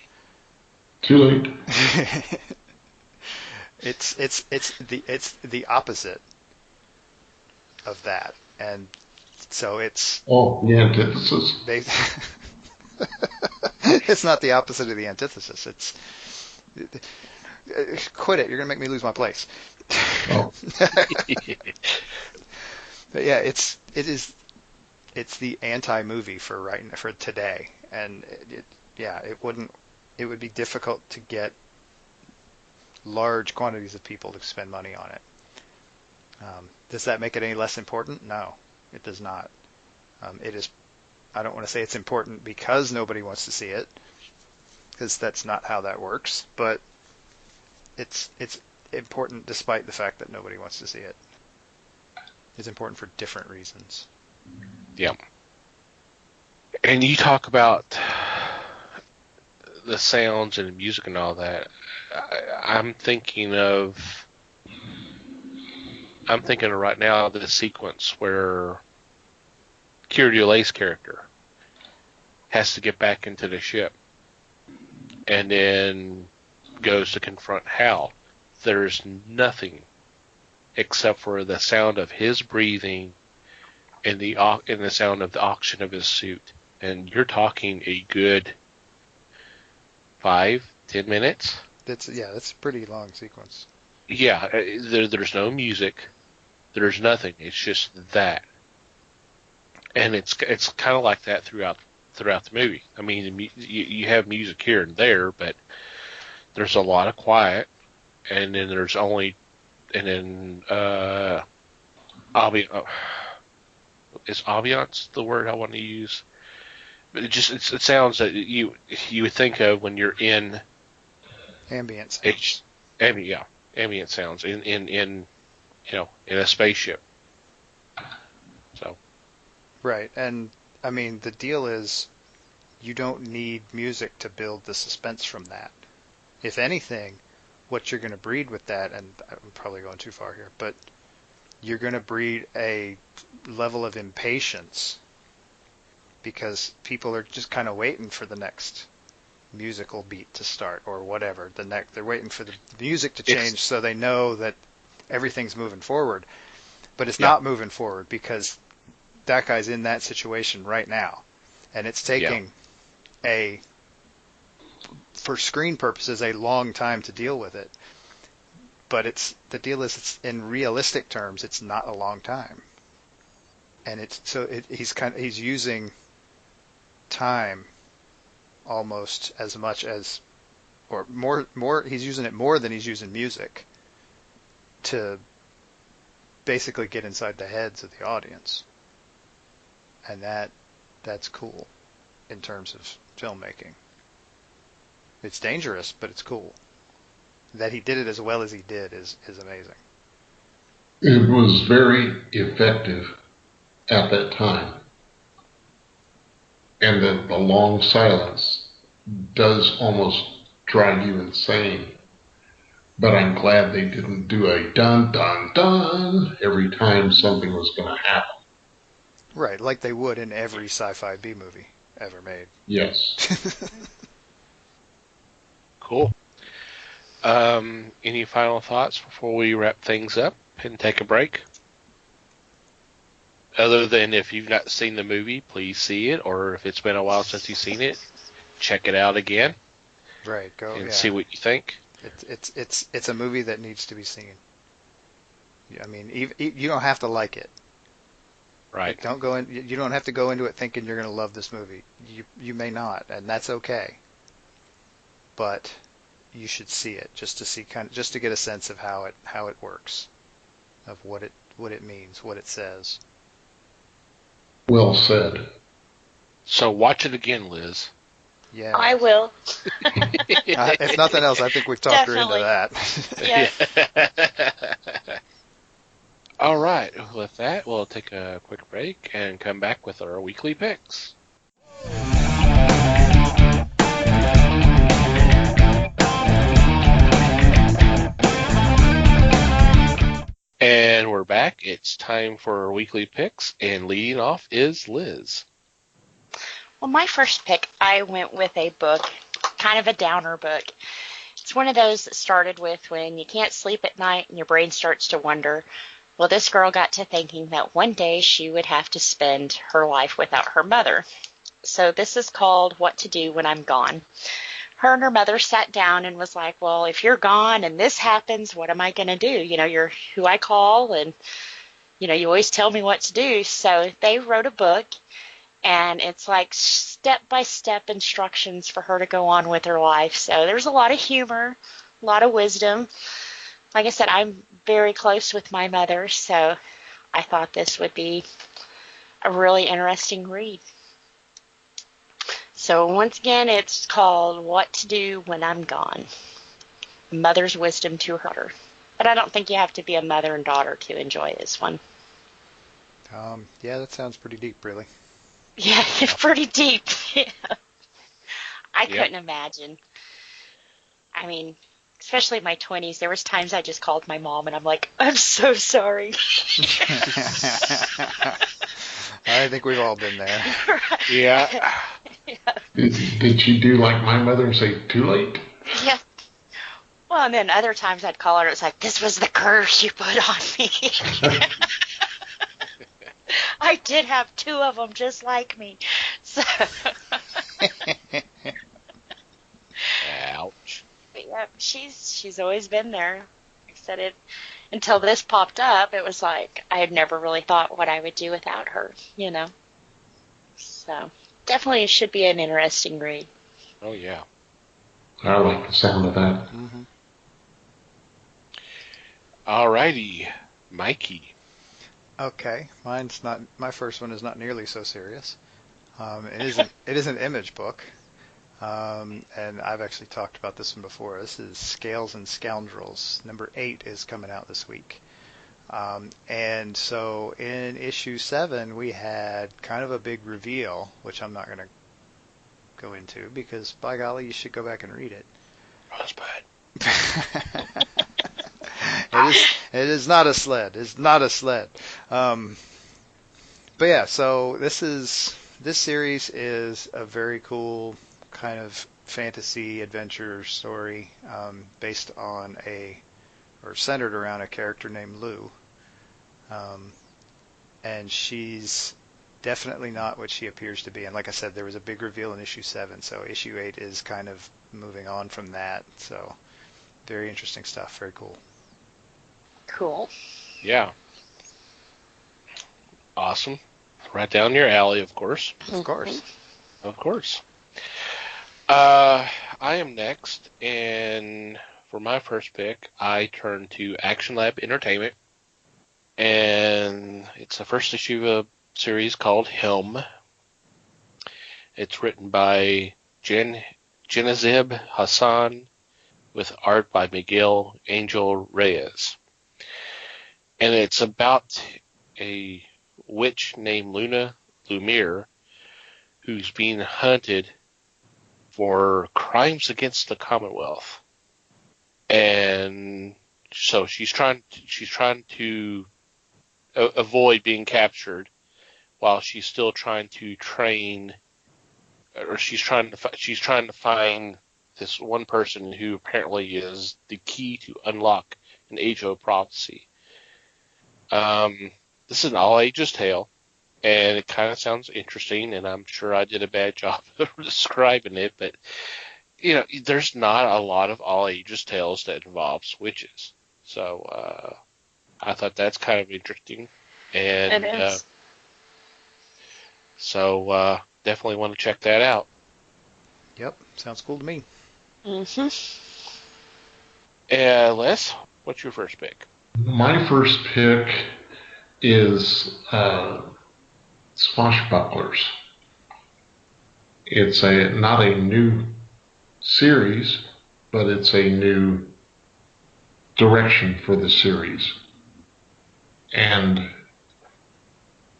too late. it's the opposite of that, and So it's... Oh, the antithesis. It's not the opposite of the antithesis. It's... Quit it. You're going to make me lose my place. Oh. But yeah, it's the anti-movie for today, and it would be difficult to get large quantities of people to spend money on it. Does that make it any less important? No, it does not. It is. I don't want to say it's important because nobody wants to see it, because that's not how that works. But it's important despite the fact that nobody wants to see it. It's important for different reasons. Yeah. And you talk about the sounds and the music and all that. I'm thinking of right now the sequence where Keir Dulla's character has to get back into the ship and then goes to confront Hal. There's nothing except for the sound of his breathing and the sound of the oxygen of his suit. And you're talking a good 5-10 minutes. That's a pretty long sequence. Yeah, there's no music. There's nothing. It's just that. And it's kind of like that throughout the movie. I mean, you have music here and there, but there's a lot of quiet, and then there's only, and then is ambiance the word I want to use? But it sounds that you would think of when you're in ambient sounds. Ambient sounds in a spaceship. So. Right, and I mean the deal is you don't need music to build the suspense from that. If anything, what you're going to breed with that, and I'm probably going too far here, but you're going to breed a level of impatience because people are just kind of waiting for the next musical beat to start or whatever. They're waiting for the music to change so they know that everything's moving forward, but it's not moving forward because that guy's in that situation right now, and it's taking for screen purposes, a long time to deal with it. But it's in realistic terms, it's not a long time, and he's using time almost as much as, or more. He's using it more than he's using music to basically get inside the heads of the audience, and that's cool in terms of filmmaking. It's dangerous, but it's cool. That he did it as well as he did is amazing. It was very effective at that time. And then the long silence does almost drive you insane. But I'm glad they didn't do a dun, dun, dun every time something was going to happen. Right, like they would in every sci-fi B movie ever made. Yes. Cool. Any final thoughts before we wrap things up and take a break? Other than if you've not seen the movie, please see it, or if it's been a while since you've seen it, check it out again. Right, see what you think. It's a movie that needs to be seen. I mean, you don't have to like it. Right. You don't have to go into it thinking you're going to love this movie. You may not, and that's okay. But you should see it just to get a sense of how it works, of what it means, what it says. Well said. So watch it again, Liz. Yeah, I will. If nothing else, I think we've talked her into that. Yeah. All right. With that, we'll take a quick break and come back with our weekly picks. And we're back. It's time for our weekly picks, and leading off is Liz. Well, my first pick, I went with a book, kind of a downer book. It's one of those that started with when you can't sleep at night and your brain starts to wonder, Well, this girl got to thinking that one day she would have to spend her life without her mother. So this is called What to Do When I'm Gone. Her and her mother sat down and was like, well, if you're gone and this happens, what am I going to do? You're who I call, and, you always tell me what to do. So they wrote a book, and it's like step-by-step instructions for her to go on with her life. So there's a lot of humor, a lot of wisdom. Like I said, I'm very close with my mother, so I thought this would be a really interesting read. So once again, it's called What to Do When I'm Gone. Mother's wisdom to her daughter. But I don't think you have to be a mother and daughter to enjoy this one. Yeah, that sounds pretty deep, really. Yeah, it's pretty deep. I couldn't imagine. I mean, especially in my 20s, there was times I just called my mom and I'm like, I'm so sorry. I think we've all been there. Right. Yeah. Did you do like my mother and say, too late? Yeah. Well, and then other times I'd call her and it was like, this was the curse you put on me. I did have 2 of them just like me. So. Ouch. But yeah, she's always been there. Like I said, it until this popped up, it was like I had never really thought what I would do without her, So definitely should be an interesting read. Oh, yeah. I like the sound of that. Mm-hmm. All righty, Mikey. Okay, my first one is not nearly so serious. It is an image book. And I've actually talked about this one before. This is Scales and Scoundrels. Number 8 is coming out this week. And so in issue 7, we had kind of a big reveal, which I'm not going to go into because, by golly, you should go back and read it. Rosebud. It is not a sled. It's not a sled. But yeah, so this series is a very cool kind of fantasy adventure story based on or centered around a character named Lou. And she's definitely not what she appears to be. And like I said, there was a big reveal in issue 7, so issue 8 is kind of moving on from that. So very interesting stuff. Very cool. Cool. Yeah. Awesome. Right down your alley, of course. Of course. Of course. I am next, and for my first pick, I turn to Action Lab Entertainment, and it's the first issue of a series called Helm. It's written by Genazib Hassan with art by Miguel Angel Reyes. And it's about a witch named Luna Lumiere who's being hunted for crimes against the Commonwealth. And so she's trying to avoid being captured while she's still trying to train, or she's trying to find this one person who apparently is the key to unlock an age-old prophecy. This is an all-ages tale, and it kind of sounds interesting, and I'm sure I did a bad job of describing it, but, there's not a lot of all-ages tales that involves witches. So I thought that's kind of interesting. And it is. So definitely want to check that out. Yep, sounds cool to me. Mm-hmm. Les, what's your first pick? My first pick is Swashbucklers. It's not a new series, but it's a new direction for the series. And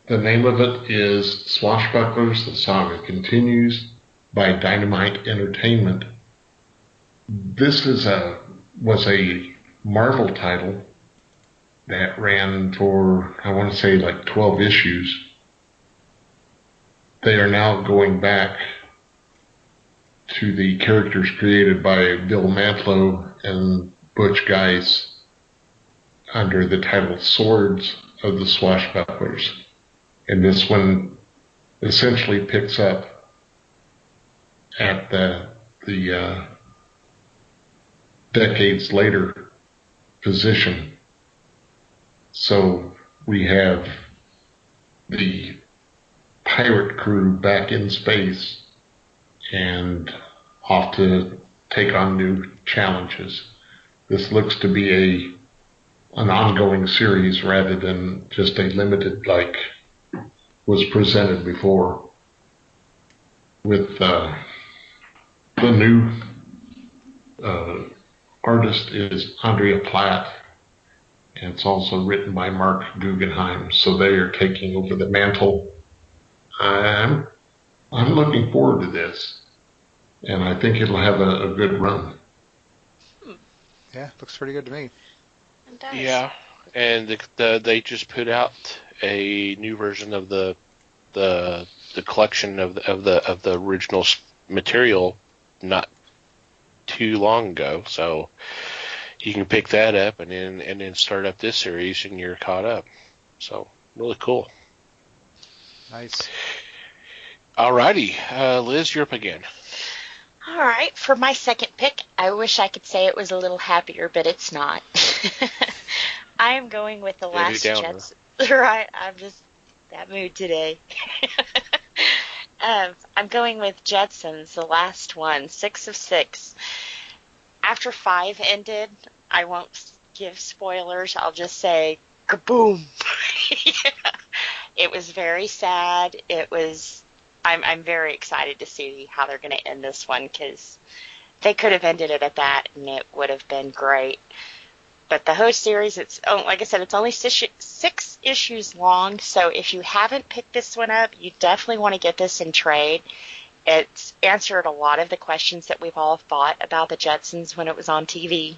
the name of it is Swashbucklers, The Saga Continues by Dynamite Entertainment. This was a Marvel title that ran for, I want to say, like 12 issues. They are now going back to the characters created by Bill Mantlo and Butch Guice under the title Swords of the Swashbucklers. And this one essentially picks up at the decades later position. So we have the pirate crew back in space and off to take on new challenges. This looks to be an ongoing series rather than just a limited like was presented before. With the new artist is Andrea Platt, and it's also written by Mark Guggenheim, so they are taking over the mantle. I'm looking forward to this, and I think it'll have a good run. Yeah, looks pretty good to me. It does. Yeah, and they just put out a new version of the collection of the original material not too long ago, so you can pick that up and then start up this series and you're caught up. So really cool. Nice. Alrighty, Liz, you're up again. All right, for my second pick, I wish I could say it was a little happier, but it's not. I am going with the last Jets. Right, I'm just that mood today. I'm going with Jetsons, the last one, 6 of 6. After 5 ended, I won't give spoilers. I'll just say, kaboom! Yeah. It was very sad. I'm very excited to see how they're going to end this one, because they could have ended it at that, and it would have been great. But the whole series, like I said, it's only 6 issues long, so if you haven't picked this one up, you definitely want to get this in trade. It's answered a lot of the questions that we've all thought about the Jetsons when it was on TV,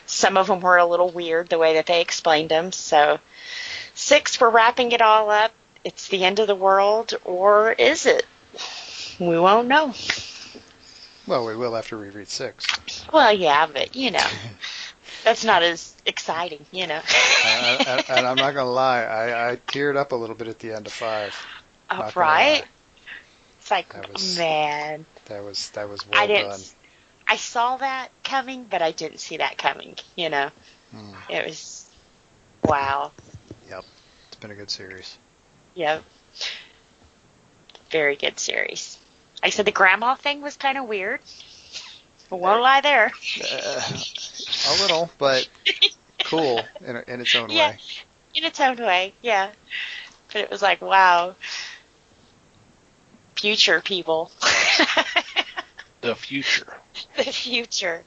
Some of them were a little weird, the way that they explained them. So 6, we're wrapping it all up. It's the end of the world, or is it? We won't know. Well, we will after we read 6. Well, yeah, but, that's not as exciting, And I'm not going to lie, I teared up a little bit at the end of 5. Oh, right? It's like, man. That was well done. I saw that coming, but I didn't see that coming, It was, wow. Yep. It's been a good series. Yep. Very good series. I said the grandma thing was kind of weird. Won't lie there. A little, but cool in its own way. In its own way, yeah. But it was like, wow. Future people. The future. The future.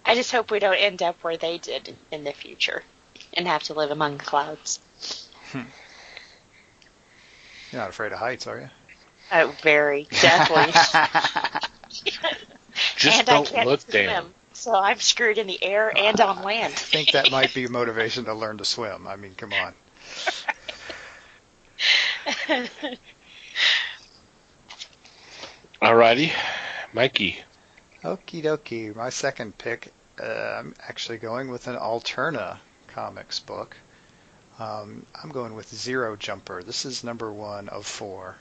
I just hope we don't end up where they did in the future and have to live among the clouds. You're not afraid of heights, are you? Oh, very. Definitely. Just and don't I can't look swim, down. So I'm screwed in the air and on land. I think that might be motivation to learn to swim. I mean, come on. Alrighty, Mikey. Okie dokie. My second pick, I'm actually going with an Alterna Comics book. I'm going with Zero Jumper. This is number 1 of 4.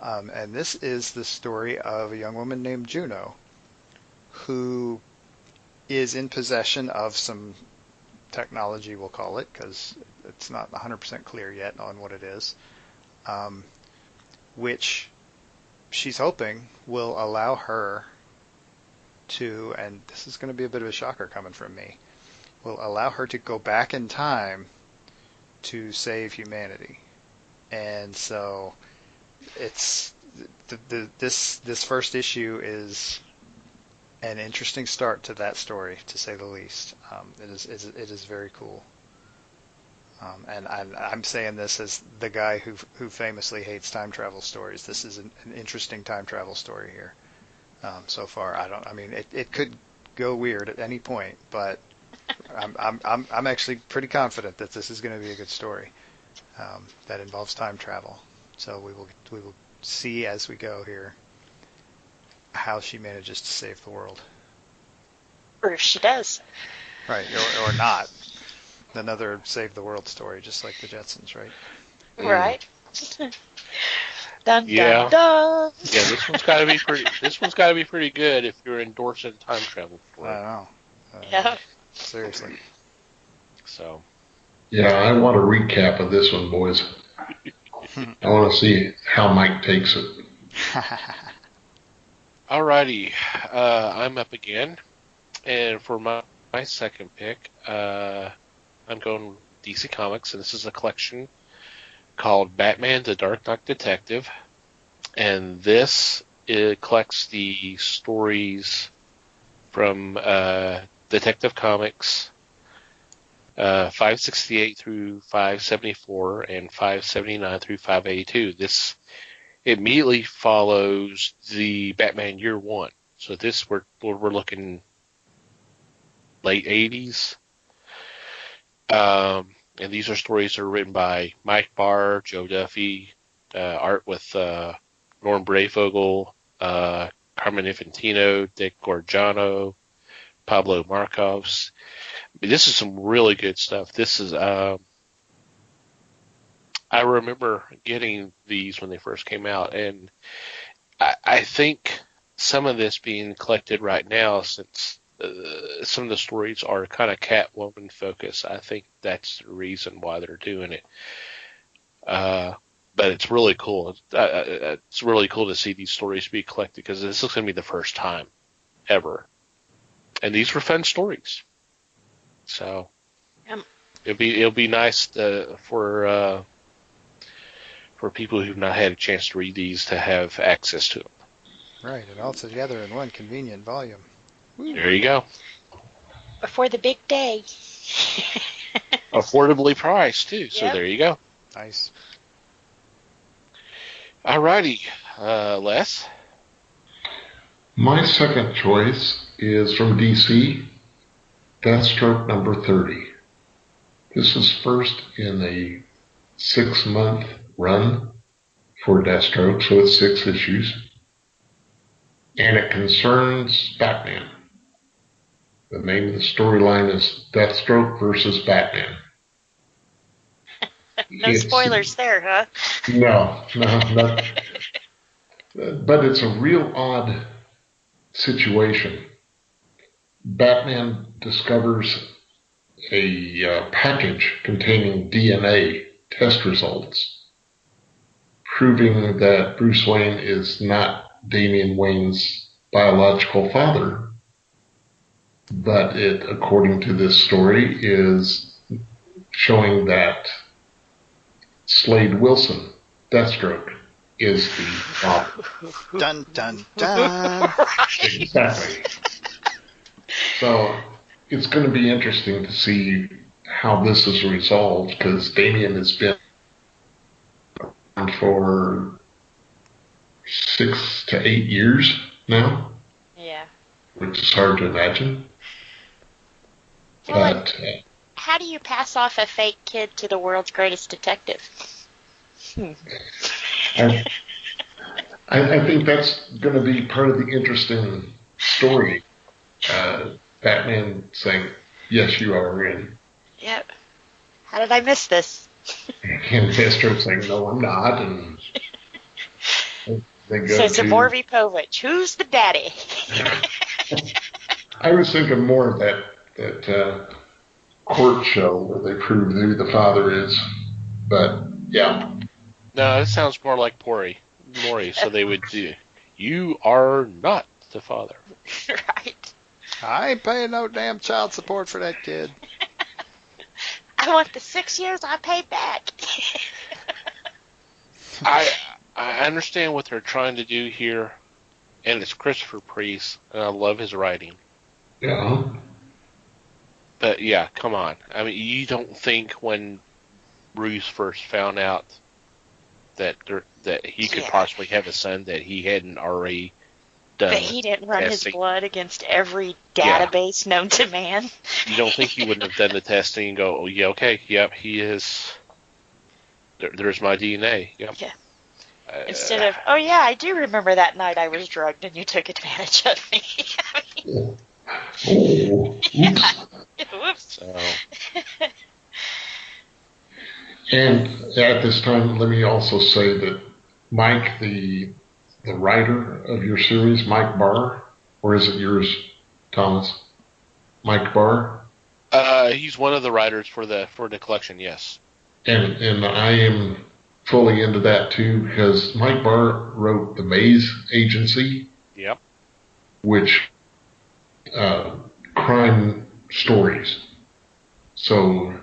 And this is the story of a young woman named Juno, who is in possession of some technology, we'll call it, because it's not 100% clear yet on what it is, which she's hoping will allow her to, and this is going to be a bit of a shocker coming from me, will allow her to go back in time to save humanity. And so it's this first issue is an interesting start to that story, to say the least. It is very cool. And I'm saying this as the guy who famously hates time travel stories. This is an interesting time travel story here. So far, it could go weird at any point, but I'm actually pretty confident that this is going to be a good story that involves time travel. So we will see as we go here how she manages to save the world. Or if she does. Right, or not. Another save the world story, just like the Jetsons, right? Right. Dun, Yeah. dun, dun. Yeah, this one's got to be pretty. This one's got to be pretty good if you're endorsing time travel story. I know. Yeah. Seriously. So. Yeah, I want a recap of this one, boys. I want to see how Mike takes it. Alrighty, I'm up again, and for my second pick, I'm going DC Comics, and this is a collection called Batman: The Dark Knight Detective, and it collects the stories from Detective Comics 568 through 574 and 579 through 582. This immediately follows the Batman Year One, so this we're looking late 80s. And these are stories that are written by Mike Barr, Joe Duffy, art with Norm Brayfogle, Carmen Infantino, Dick Giorgiano, Pablo Marcos. I mean, this is some really good stuff. This is I remember getting these when they first came out, and I think some of this being collected right now, since some of the stories are kind of Catwoman focused, I think that's the reason why they're doing it. But it's really cool. It's really cool to see these stories be collected, because this is going to be the first time ever, and these were fun stories. So it'll be nice for people who've not had a chance to read these to have access to them. Right, and all together in one convenient volume. Woo. There you go. Before the big day. Affordably priced, too, so there you go. Nice. Alrighty, Les? My second choice is from DC, Deathstroke number 30. This is first in a 6-month run for Deathstroke, so it's 6 issues. And it concerns Batman. The name of the storyline is Deathstroke versus Batman. No spoilers there, huh? No. But it's a real odd situation. Batman discovers a package containing DNA test results, proving that Bruce Wayne is not Damian Wayne's biological father, but it, according to this story, is showing that Slade Wilson, Deathstroke, is the father. Dun, dun, dun. Exactly. So it's going to be interesting to see how this is resolved, because Damian has been around for 6 to 8 years now. Yeah. Which is hard to imagine. Well, but how do you pass off a fake kid to the world's greatest detective? I think that's going to be part of the interesting story. Batman saying, "Yes, you are in." Yep. How did I miss this? And Deathstroke saying, "No, I'm not." And they go so Zamorvi Povich, who's the daddy? I was thinking more of that court show where they prove who the father is, but yeah. No, it sounds more like Maury. So they would do, "You are not the father." Right. I ain't paying no damn child support for that kid. I want the 6 years I paid back. I understand what they're trying to do here, and it's Christopher Priest, and I love his writing. Yeah. But yeah, come on. I mean, you don't think when Bruce first found out that he could possibly have a son that he hadn't already done. That he didn't run his blood against every database known to man. You don't think he wouldn't have done the testing and go, "Oh yeah, okay, yep, he is. There's my DNA." Yep. Yeah. Instead of, "Oh yeah, I do remember that night I was drugged and you took advantage of me." Oh, oops. And at this time, let me also say that Mike, the writer of your series, Mike Barr, or is it yours, Thomas? Mike Barr? He's one of the writers for the collection, yes. And I am fully into that too, because Mike Barr wrote The Maze Agency. Yep. Which crime stories. So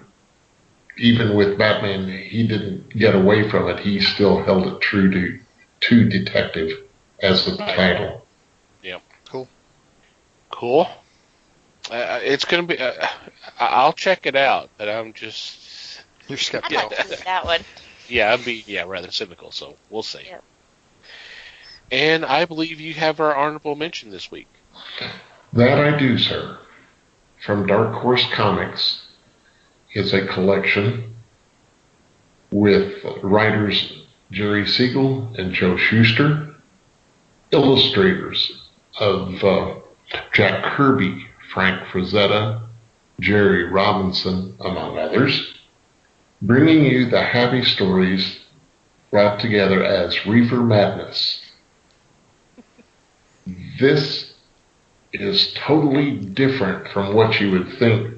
even with Batman, he didn't get away from it. He still held it true to detective as the title. Yep. Cool. It's going to be. I'll check it out, but I'm just. You're skeptical. I'd like to read that one. Yeah, I'd be rather cynical. So we'll see. Yep. And I believe you have our honorable mention this week. That I do, sir. From Dark Horse Comics is a collection with writers Jerry Siegel and Joe Shuster, illustrators of Jack Kirby, Frank Frazetta, Jerry Robinson, among others, bringing you the happy stories brought together as Reefer Madness. This is totally different from what you would think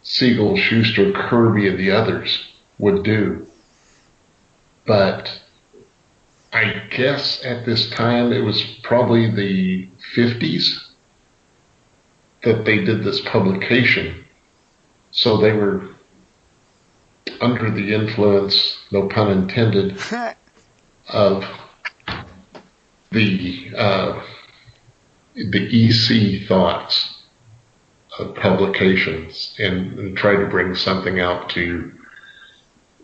Siegel, Schuster, Kirby, and the others would do. But I guess at this time it was probably the 50s that they did this publication. So they were under the influence, no pun intended, of the EC thoughts of publications and try to bring something out to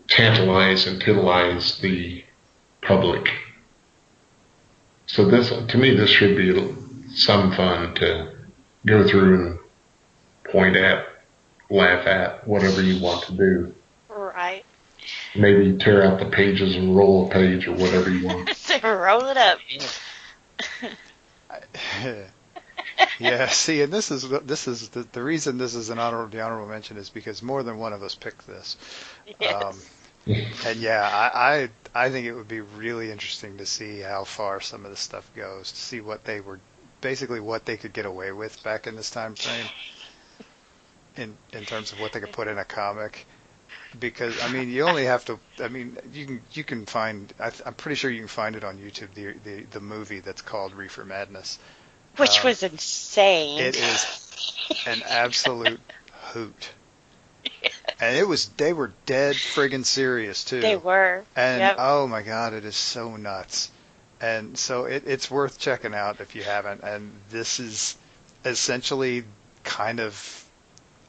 tantalize and titilize the public. So this, to me, this should be some fun to go through and point at, laugh at, whatever you want to do. Right. Maybe tear out the pages and roll a page or whatever you want. So roll it up. Yeah, see, and this is the reason this is the honorable mention is because more than one of us picked this. Yes. And yeah, I think it would be really interesting to see how far some of this stuff goes, to see what they could get away with back in this time frame, in terms of what they could put in a comic. Because I mean, you only have to. I mean, you can find. I'm pretty sure you can find it on YouTube. The movie that's called Reefer Madness, Which was insane. It is an absolute hoot. And they were dead friggin' serious too. They were. And yep. Oh my God, it is so nuts. And so it's worth checking out if you haven't. And this is essentially kind of,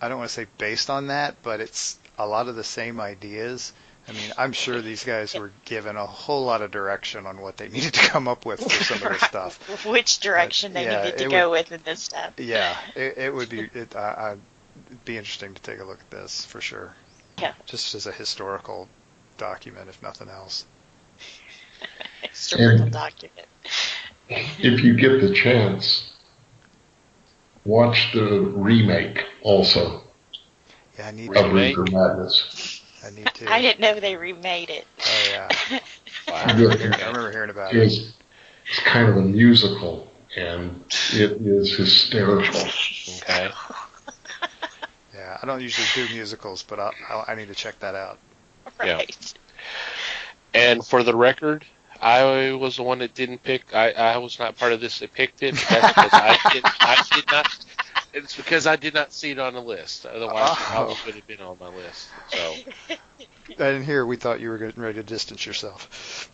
I don't want to say based on that, but it's a lot of the same ideas. I mean, I'm sure these guys were given a whole lot of direction on what they needed to come up with for some of this stuff. Which direction they needed to go with in this stuff. Yeah, it would be. It'd be interesting to take a look at this for sure. Yeah. Just as a historical document, if nothing else. Historical document. If you get the chance, watch the remake also. Yeah, I need of Reefer Madness. I need to. I didn't know they remade it. Oh yeah. Wow. I remember hearing about it. It's kind of a musical, and it is hysterical. Okay. Yeah, I don't usually do musicals, but I need to check that out. Right. Yeah. And for the record, I was the one that didn't pick. I was not part of this that picked it. That's because I did not. It's because I did not see it on the list. Otherwise, it would have been on my list. So. I didn't hear. We thought you were getting ready to distance yourself.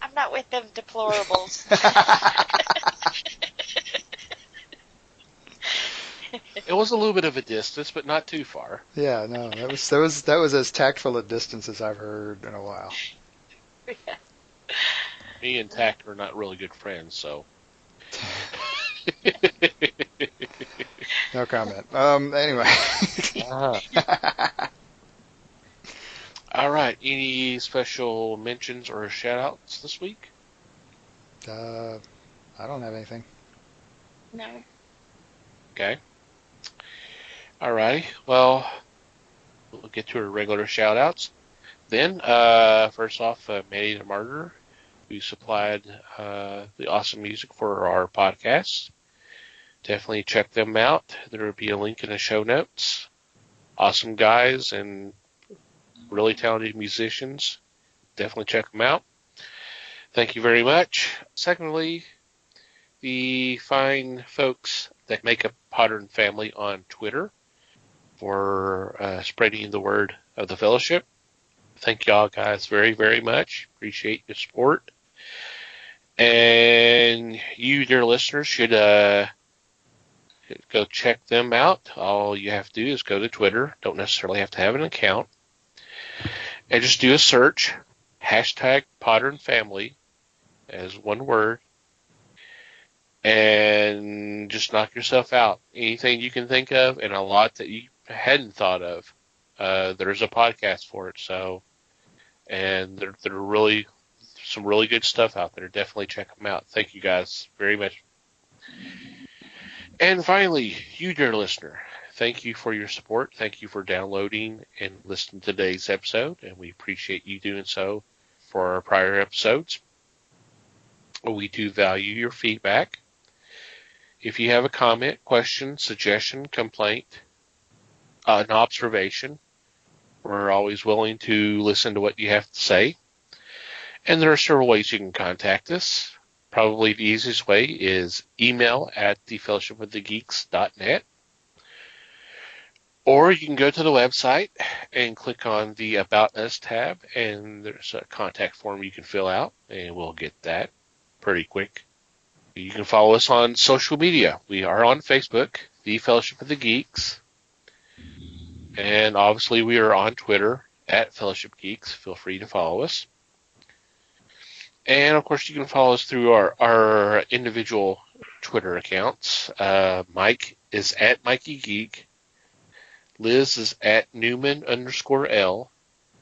I'm not with them deplorables. It was a little bit of a distance, but not too far. Yeah, no, that was as tactful a distance as I've heard in a while. Yeah. Me and Tact are not really good friends, so. No comment. Anyway. All right. Any special mentions or shout-outs this week? I don't have anything. No. Okay. All right. Well, we'll get to our regular shout-outs. Then, first off, Manny the Martyr, who supplied the awesome music for our podcast. Definitely check them out. There will be a link in the show notes. Awesome guys and really talented musicians. Definitely check them out. Thank you very much. Secondly, the fine folks that make up Modern Family on Twitter for spreading the word of the fellowship. Thank y'all guys very, very much. Appreciate your support. And you, dear listeners, should go check them out. All you have to do is go to Twitter. Don't necessarily have to have an account. And just do a search. Hashtag Modern Family as one word. And just knock yourself out. Anything you can think of and a lot that you hadn't thought of. There's a podcast for it. So, and there are really some really good stuff out there. Definitely check them out. Thank you guys very much. And finally, you dear listener, thank you for your support. Thank you for downloading and listening to today's episode. And we appreciate you doing so for our prior episodes. We do value your feedback. If you have a comment, question, suggestion, complaint, an observation, we're always willing to listen to what you have to say. And there are several ways you can contact us. Probably the easiest way is email at thefellowshipofthegeeks.net. Or you can go to the website and click on the About Us tab, and there's a contact form you can fill out, and we'll get that pretty quick. You can follow us on social media. We are on Facebook, The Fellowship of the Geeks. And obviously we are on Twitter, at Fellowship Geeks. Feel free to follow us. And, of course, you can follow us through our individual Twitter accounts. Mike is at Mikey Geek. Liz is at Newman_L.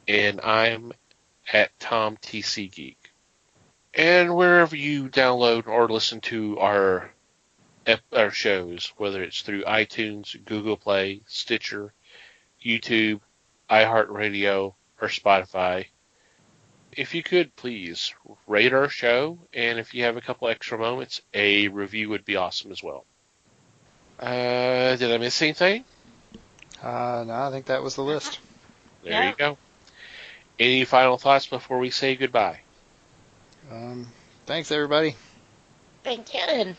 And I'm at Tom TC Geek. And wherever you download or listen to our shows, whether it's through iTunes, Google Play, Stitcher, YouTube, iHeartRadio, or Spotify, if you could, please rate our show, and if you have a couple extra moments, a review would be awesome as well. Did I miss anything? No, I think that was the list. There you go. Any final thoughts before we say goodbye? Thanks, everybody. Thank you. And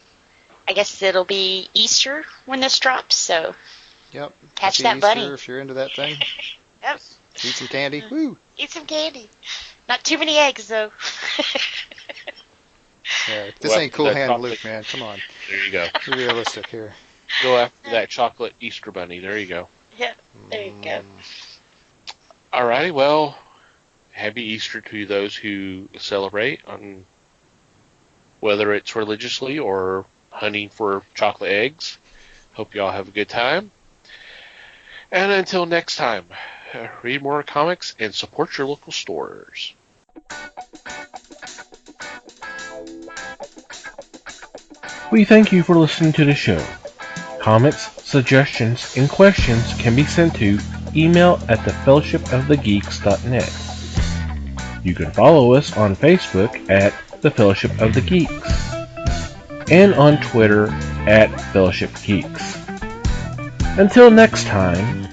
I guess it'll be Easter when this drops, so yep. Catch Happy that Easter bunny. If you're into that thing. Yep. Eat some candy. Woo! Eat some candy. Not too many eggs, though. Yeah, this ain't Cool Hand Luke, man. Come on. There you go. Be realistic here. Go after that chocolate Easter bunny. There you go. Yeah, there you go. Alrighty, well, happy Easter to those who celebrate, on whether it's religiously or hunting for chocolate eggs. Hope you all have a good time. And until next time, read more comics and support your local stores. We thank you for listening to the show. Comments, suggestions, and questions can be sent to email at thefellowshipofthegeeks.net. You can follow us on Facebook at The Fellowship of the Geeks and on Twitter at Fellowship Geeks. Until next time,